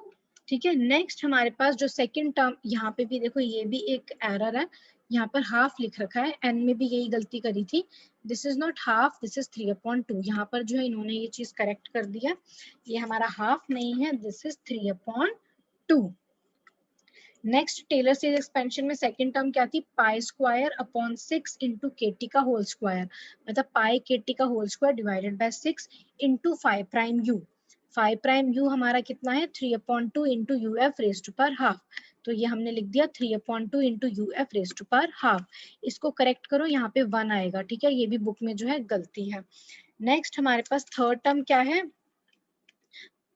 ठीक है, नेक्स्ट हमारे पास जो सेकंड टर्म, यहाँ पे भी देखो ये भी एक एरर है, यहाँ पर हाफ लिख रखा है, एन में भी यही गलती करी थी. This is not half, this is 3/2. यहाँ पर जो है इन्होंने ये चीज करेक्ट कर दिया, ये हमारा हाफ नहीं है, this is 3/2. Next Taylor series expansion में सेकंड टर्म क्या थी, pi square upon 6 into kt का होल स्क्वायर. मतलब पाई kt का whole square divided by 6 into phi prime u. Phi prime u हमारा कितना है, 3/2 into uf raise to power half. तो ये हमने लिख दिया 3/2 into uf raise to power half. इसको करेक्ट करो, यहाँ पे 1 आएगा. ठीक है, ये भी बुक में जो है गलती है. नेक्स्ट हमारे पास थर्ड टर्म क्या है,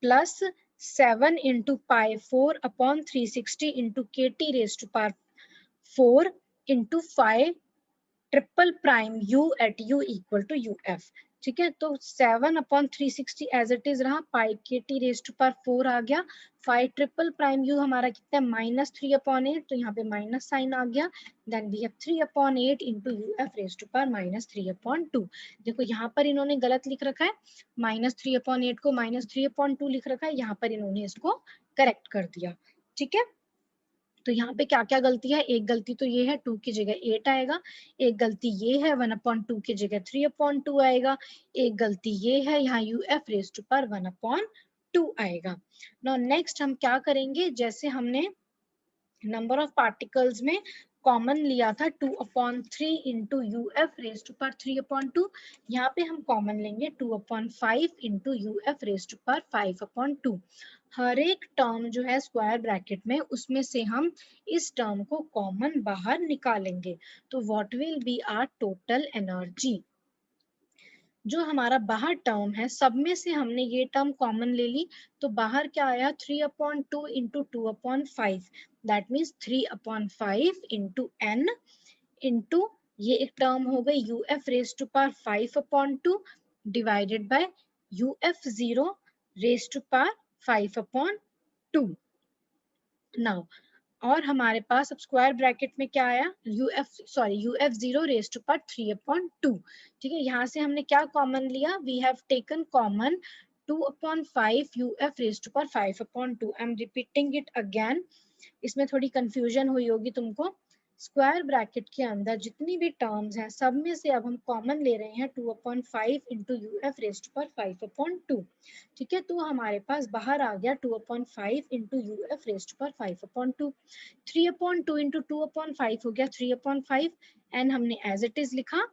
प्लस 7 इंटू पाई 4/360 इंटू के T raise to power 4 into 5 triple prime u at u equal to u f. ठीक है, तो 7/360 एज इट इज रहा, पाई k T raise to power 4 आ गया, 5 ट्रिपल प्राइम u हमारा कितना है -3/8, तो यहाँ पे माइनस साइन आ गया, then we have 3/8 into u f raise to power -3/2। देखो यहाँ पर इन्होंने गलत लिख रखा है, -3/8 को -3/2 लिख रखा है, यहाँ पर इन्होंने इसको करेक्ट कर दिया। ठीक है, तो यहाँ पे क्या क्या गलती है, एक गलती तो ये है 2 की जगह 8 आएगा, एक गलती ये है 1/2 की जगह 3/2 आएगा, एक गलती ये है यहाँ u f raise to power 1/2 आएगा। नाउ नेक्स्ट हम क्या करेंगे, जैसे हमने नंबर ऑफ पार्टिकल्स में कॉमन लिया था 2/3 into u f raise to power 3/2, यहाँ पे हम कॉमन लेंगे 2/5 into u f raise to power 5/2। हर एक टर्म जो है स्क्वायर ब्रैकेट में, उसमें से हम इस टर्म को कॉमन बाहर निकालेंगे, तो what will be our total energy. जो हमारा बाहर टर्म है, सब में से हमने ये टर्म कॉमन ले ली, तो बाहर क्या आया 3/2 into 2/5, that means 3/5 into n into ये एक टर्म हो गई u f raise to power 5/2 divided by u f zero raise to power 5/2। Now और हमारे पास अब स्क्वायर ब्रैकेट में क्या आया, u f zero raise to power 3/2। ठीक है, यहाँ से हमने क्या कॉमन लिया, we have taken common 2/5 u f raise to power 5/2। I am repeating it again, इसमें थोड़ी कंफ्यूजन हुई होगी तुमको। स्क्वायर ब्रैकेट के अंदर जितनी भी टर्म्स हैं, सब में से अब हम कॉमन ले रहे हैं 2/5 into u f raise to power 5/2। ठीक है, तो हमारे पास बाहर आ गया 2/5 into u f raise to power 5/2। 3/2 into 2/5 हो गया 3/5, एंड हमने एज इट इज लिखा।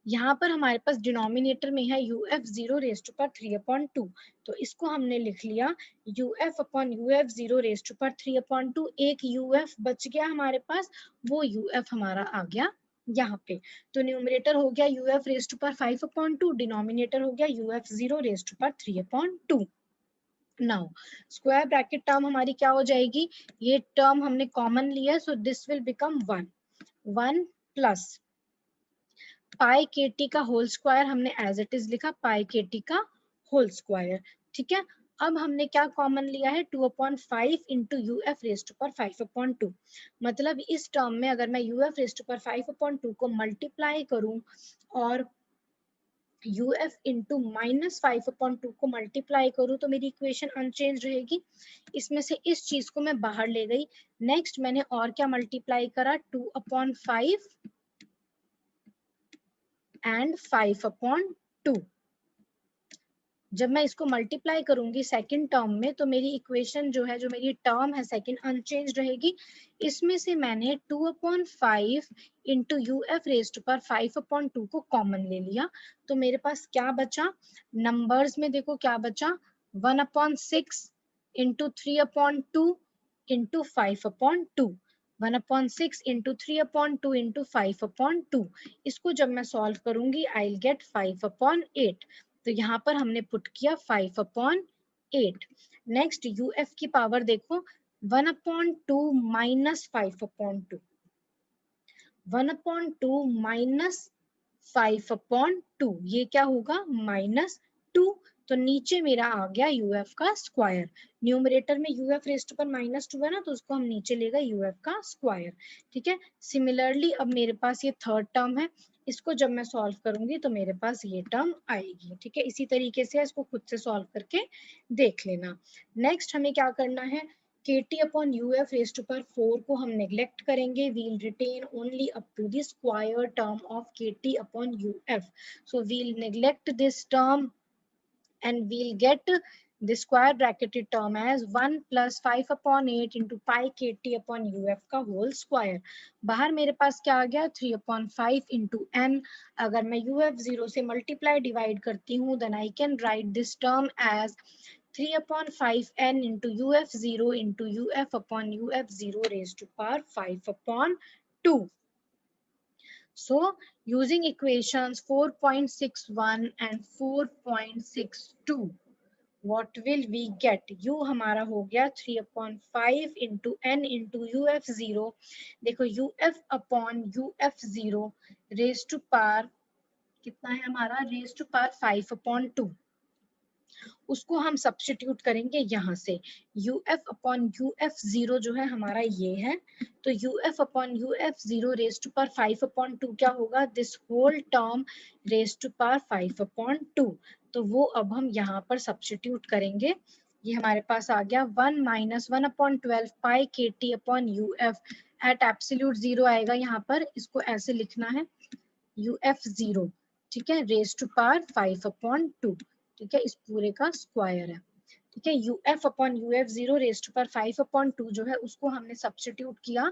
यहाँ पर हमारे पास डिनोमिनेटर में है u f zero raise to power 3/2, तो इसको हमने लिख लिया u f upon u f zero raise to power 3/2। एक यू एफ बच गया हमारे पास, वो यू एफ हमारा आ गया यहाँ पे, तो न्यूमरेटर हो गया u f raise to power 5/2, denominator हो गया u f zero raise to power 3/2। Now square bracket term हमारी क्या हो जाएगी, ये टर्म हमने कॉमन लिया, so this will become 1 plus pi k T का होल स्क्वायर, हमने एज इट इज लिखा पाई के टी का होल स्क्वायर। ठीक है, अब हमने क्या कॉमन लिया है 2/5 into u f raise to power 5/2। मतलब इस टर्म में अगर मैं u f raise to power 5/2 को मल्टीप्लाई करूं और यू एफ इंटू -5/2 को मल्टीप्लाई करूं, तो मेरी इक्वेशन अनचेंज रहेगी। इसमें से इस चीज को मैं बाहर ले गई। नेक्स्ट मैंने और क्या मल्टीप्लाई करा, 2/5 एंड 5/2। जब मैं इसको मल्टीप्लाई करूंगी सेकंड टर्म में, तो मेरी इक्वेशन जो है, जो मेरी टर्म है सेकंड, अनचेंज रहेगी। इसमें से मैंने 2/5 into u f raise to power 5/2 को कॉमन ले लिया, तो मेरे पास क्या बचा, नंबर्स में देखो क्या बचा, 1/6 इंटू 3/2 इंटू 5/2। 1/6 इंटू 3/2 इंटू 5/2, इसको जब मैं सॉल्व करूंगी आई विल गेट 5/8। तो यहाँ पर हमने पुट किया 5/8। नेक्स्ट यू एफ की पावर देखो, 1/2 माइनस 5/2, 1/2 माइनस 5/2, ये क्या होगा -2। तो नीचे मेरा आ गया यू एफ का स्क्वायर। न्यूमरेटर में यू एफ रेज टू पर -2 है ना, तो उसको हम नीचे ले गए यू एफ का स्क्वायर। ठीक है, सिमिलरली अब मेरे पास ये थर्ड टर्म है, इसको जब मैं सॉल्व करूंगी तो मेरे पास ये टर्म आएगी। ठीक है, इसी तरीके से इसको खुद से सॉल्व करके देख लेना। नेक्स्ट हमें क्या करना है, kt upon uf raised to power 4 को हम नेग्लेक्ट करेंगे, we'll retain only up to the square term of kt upon uf. So we'll neglect this term and we'll get the square bracketed term as 1 plus 5/8 into pi kt upon uf का whole square। बाहर मेरे पास क्या आ गया 3/5 into n। अगर मैं uf zero से multiply divide करती हूँ, then I can write this term as 3/5n into uf0 into uf upon uf0 raised to power 5/2। So using equations 4.61 and 4.62, what will we get? U हमारा हो गया 3/5 into n into UF0. देखो UF upon UF0 raise to power कितना है हमारा, raise to power 5/2. उसको हम substitute करेंगे यहाँ से. UF अपॉन UF0 जो है हमारा ये है, तो UF upon UF0 raise to power 5/2 क्या होगा, this whole term raise to power 5/2. तो वो अब हम यहाँ पर सब्स्टिट्यूट करेंगे. ये हमारे पास आ गया 1 - 1/12 pi KT upon UF at absolute 0 आएगा यहाँ पर. इसको ऐसे लिखना है UF0, ठीक है, रेज टू पावर 5/2, ठीक है, इस पूरे का स्क्वायर है. ठीक है, UF upon UF0 raise to power 5/2 जो है उसको हमने सब्स्टिट्यूट किया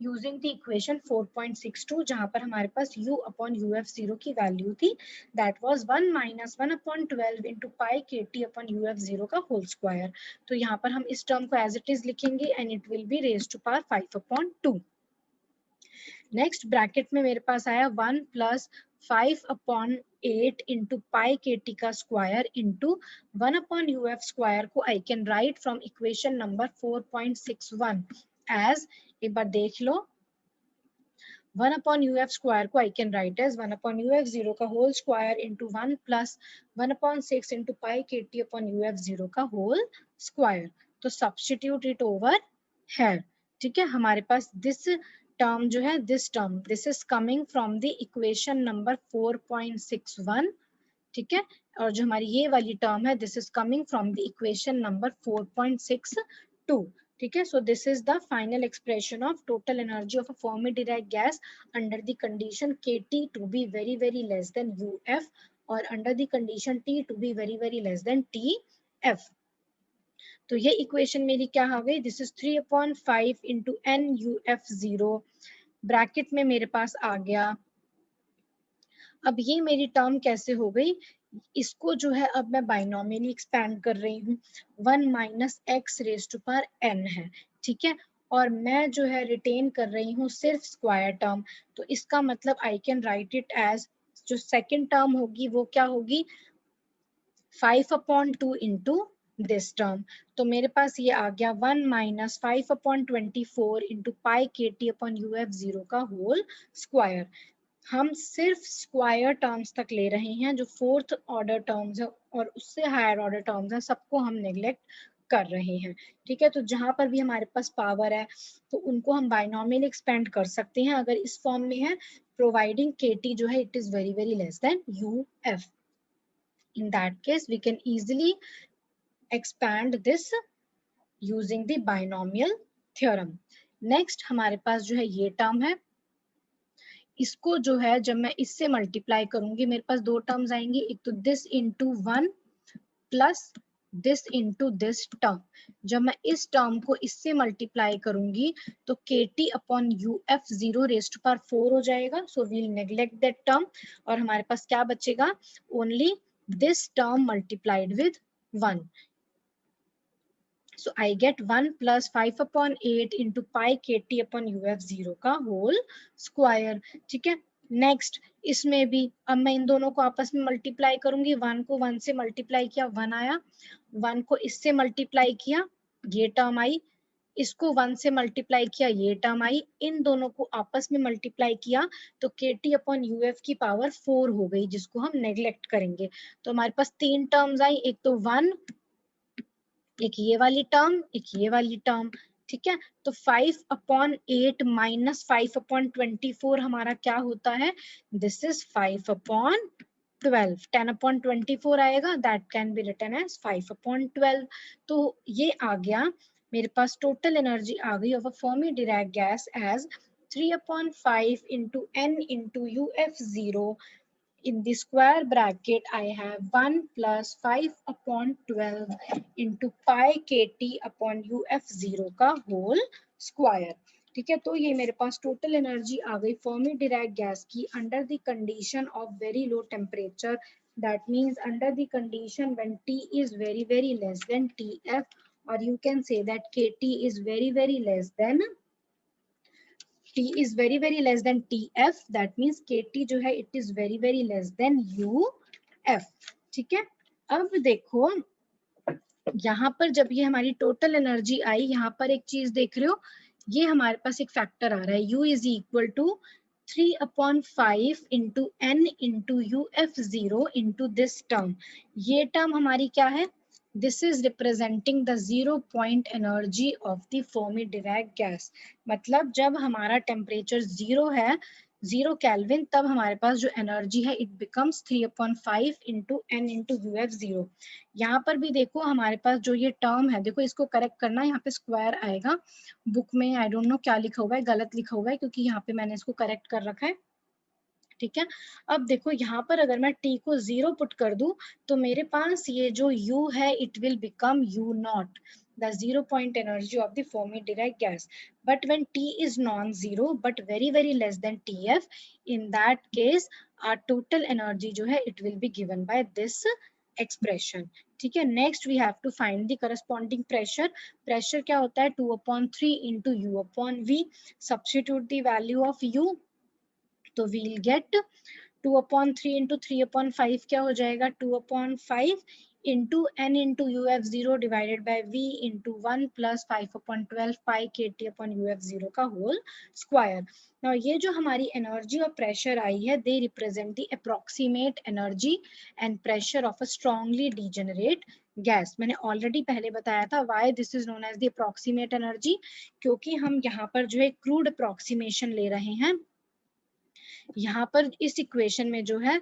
यूजिंग द इक्वेशन 4.62, जहां पर हमारे पास U अपॉन UF0 की वैल्यू थी, that was 1 - 1/12 into pi KT upon UF0 का होल स्क्वायर. तो यहाँ पर हम इस टर्म को एज इट इज लिखेंगे and it will be raise to power 5/2. Next bracket में मेरे पास आया 1 + 5/8 इंटू पाई KT का स्क्वायर इंटू 1/UF स्क्वायर को I can write from equation number 4.61 as, एक बार देख लो, 1/UF स्क्वायर को I can right as 1/UF0 का whole square into 1 + 1/6 into pi KT upon UF0 का होल स्क्वायर. तो substitute it over है. ठीक है, हमारे पास दिस टर्म जो है, this term, this is coming from the equation number 4.61. ठीक है, और जो हमारी ये वाली टर्म है, this is coming from the equation number 4.62. ठीक है, so this is the final expression of total energy of a Fermi-Dirac gas under the condition KT to be very very less than UF और under the condition T to be very very less than TF. तो ये equation मेरी क्या आ गई, this is 3/5 into NUF0 bracket में मेरे पास आ गया. अब ये मेरी टर्म कैसे हो गई, इसको जो है अब मैं बाइनोमियली एक्सपैंड कर रही हूँ. 1 - x raise to power n है. ठीक है, और मैं जो है रिटेन कर रही हूँ सिर्फ स्क्वायर टर्म. तो इसका मतलब I can write it as, जो सेकेंड टर्म होगी वो क्या होगी, 5/2 इंटू दिस टर्म. तो मेरे पास ये आ गया 1 - 5/24 into pi KT upon UF0 का होल स्क्वायर. हम सिर्फ स्क्वायर टर्म्स तक ले रहे हैं, जो फोर्थ ऑर्डर टर्म्स है और उससे हायर ऑर्डर टर्म्स हैं सबको हम नेग्लेक्ट कर रहे हैं. ठीक है, तो जहां पर भी हमारे पास पावर है तो उनको हम बाइनोमियल एक्सपेंड कर सकते हैं अगर इस फॉर्म में है, प्रोवाइडिंग KT जो है it is very very less than UF. In that case we can easily expand this using the binomial theorem. Next हमारे पास जो है ये टर्म है, इसको जो है जब मैं इससे मल्टीप्लाई करूंगी मेरे पास दो टर्म्स आएंगी, एक तो this into 1 plus this into this term. जब मैं इस टर्म को इससे मल्टीप्लाई करूंगी तो KT upon UF0 raise to power 4 हो जाएगा. So we'll neglect that term और हमारे पास क्या बचेगा, only this term multiplied with 1. So I get 1 + 5/8 into pi KT upon UF0 का whole square. ठीक है, नेक्स्ट इसमें भी अब मैं इन दोनों को आपस में मल्टीप्लाई करूंगी. 1 को 1 से मल्टीप्लाई किया 1 आया, 1 को इससे मल्टीप्लाई किया ये टर्म आई, इसको 1 से मल्टीप्लाई किया ये टर्म आई, इन दोनों को आपस में मल्टीप्लाई किया तो KT अपॉन UF की पावर 4 हो गई, जिसको हम नेग्लेक्ट करेंगे. तो हमारे पास तीन टर्म्स आई, एक तो 1, एक ये वाली टर्म, एक ये वाली टर्म. ठीक है, तो 5/8 - 5/24 हमारा क्या होता है, दिस इज 5/12. 10/24 आएगा, that can be written as 5/12. तो ये आ गया मेरे पास टोटल एनर्जी आ गई of a Fermi-Dirac gas as 3/5 into n into UF0. In the square bracket I have 1 + 5/12 into pi KT upon UF0 का whole square. ठीक है, तो ये मेरे पास टोटल एनर्जी आ गई Fermi-Dirac गैस की under the condition of very low temperature. That means under the condition when T is very very less than TF, or you can say that KT is very very less than T is very less than TF, that means KT जो है it is very less than UF. ठीक है, अब देखो यहाँ पर जब ये हमारी टोटल एनर्जी आई, यहाँ पर एक चीज देख रहे हो, ये हमारे पास एक फैक्टर आ रहा है, U is equal to 3/5 into N into UF0 into this term. ये टर्म हमारी क्या है? This is representing the 0 point energy of the Fermi-Dirac gas. मतलब जब हमारा टेम्परेचर 0 है, 0 केल्विन, तब हमारे पास जो एनर्जी है it becomes 3/5 into N into UF0. यहाँ पर भी देखो हमारे पास जो ये टर्म है, देखो इसको करेक्ट करना, यहाँ पे स्क्वायर आएगा, बुक में आई डोंट नो क्या लिखा हुआ है, गलत लिखा हुआ है क्योंकि यहाँ पे मैंने इसको करेक्ट कर रखा है. ठीक है, अब देखो यहाँ पर अगर मैं T को 0 पुट कर दूं तो मेरे पास ये जो U है it will become U0, the 0 point energy of the Fermi-Dirac gas. But when T is non-zero but very less than TF, in that case our total energy जो है it will be given by this expression. ठीक है, next we have to find the corresponding pressure. Pressure क्या होता है? 2/3 into U/V. Substitute the value of U, तो we'll get 2/3 into 3/5 क्या हो जाएगा? 2/5 into N into UF0 divided by V into 1 plus 5/12 pi KT upon UF0 का whole square. Now ये जो हमारी एनर्जी और प्रेशर आई है, they represent the approximate energy and pressure of a strongly degenerate gas. मैंने already पहले बताया था why this is known as the approximate energy, क्योंकि हम यहाँ पर जो है crude approximation ले रहे हैं. यहाँ पर इस इक्वेशन में जो है,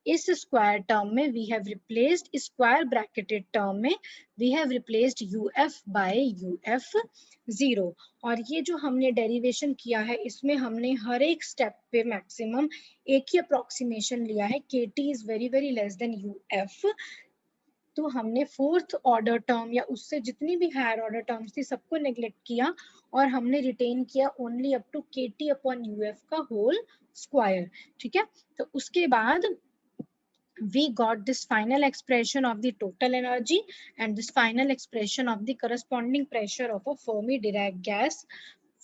इस स्क्वायर टर्म में we have replaced, square bracketed term में we have replaced UF by UF0. और ये जो हमने डेरिवेशन किया है, इसमें हमने हर एक स्टेप पे मैक्सिमम एक ही अप्रोक्सीमेशन लिया है, KT is very less than UF. तो हमने फोर्थ ऑर्डर टर्म या उससे जितनी भी हायर ऑर्डर टर्म्स थी सबको नेग्लेक्ट किया और हमने रिटेन किया only up to KT upon UF का होल स्क्वायर. ठीक है, तो उसके बाद we got this final expression of the total energy and this final expression of the corresponding pressure of a Fermi-Dirac gas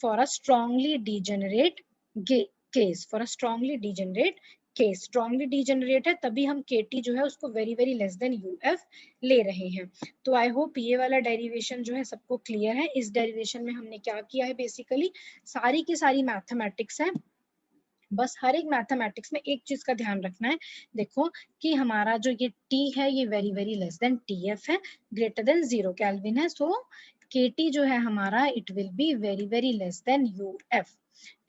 for a strongly degenerate case. For a strongly degenerate case, strongly degenerate है तभी हम KT जो है उसको very less than UF ले रहे हैं. तो आई होप ये वाला डेरिवेशन जो है सबको क्लियर है. इस डेरिवेशन में हमने क्या किया है, बेसिकली सारी की सारी मैथमेटिक्स है, बस हर एक मैथमेटिक्स में एक चीज का ध्यान रखना है. देखो कि हमारा जो ये T है ये वेरी लेस देन TF है, ग्रेटर देन 0 केल्विन है, सो KT जो है हमारा it will B very less than UF.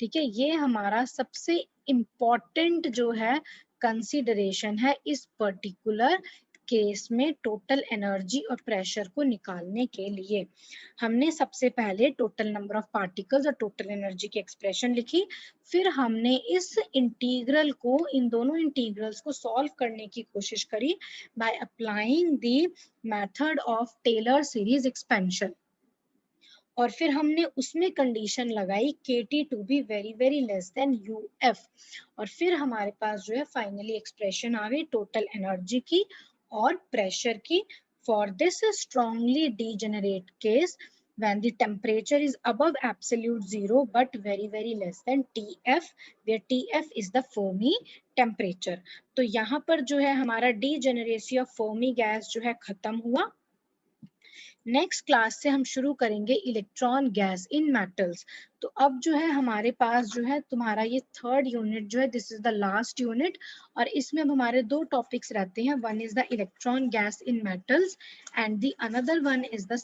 ठीक है, ये हमारा सबसे इम्पोर्टेंट जो है कंसीडरेशन है इस पर्टिकुलर केस में टोटल एनर्जी और प्रेशर को निकालने के लिए. हमने सबसे पहले टोटल नंबर ऑफ पार्टिकल्स और टोटल एनर्जी की एक्सप्रेशन लिखी, फिर हमने इस इंटीग्रल को, इन दोनों इंटीग्रल्स को सॉल्व करने की कोशिश करी by applying the method of Taylor series expansion, और फिर हमने उसमें कंडीशन लगाई KT to be very less than UF, और फिर हमारे पास जो है फाइनली एक्सप्रेशन आ गई टोटल एनर्जी की और प्रेशर की for this strongly degenerate case when the temperature is above absolute zero but very less than TF, where TF is the Fermi temperature. तो यहाँ पर जो है हमारा डीजेनरेसी ऑफ फर्मी गैस जो है खत्म हुआ. नेक्स्ट क्लास से हम शुरू करेंगे इलेक्ट्रॉन गैस इन मेटल्स. तो अब जो है हमारे पास जो है तुम्हारा ये थर्ड यूनिट जो है, this is the last unit, और इसमें अब हमारे दो टॉपिक्स रहते हैं. One is the electron gas in metals and the another one is the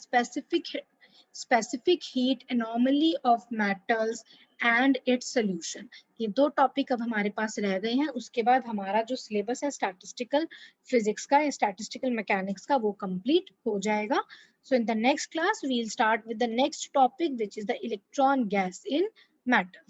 specific heat anomaly of metals and its solution. ये दो टॉपिक अब हमारे पास रह गए हैं. उसके बाद हमारा जो सिलेबस है स्टैटिस्टिकल फिजिक्स का, स्टैटिस्टिकल मैकेनिक्स का, वो कंप्लीट हो जाएगा. So in the next class, we'll start with the next topic, which is the electron gas in metals.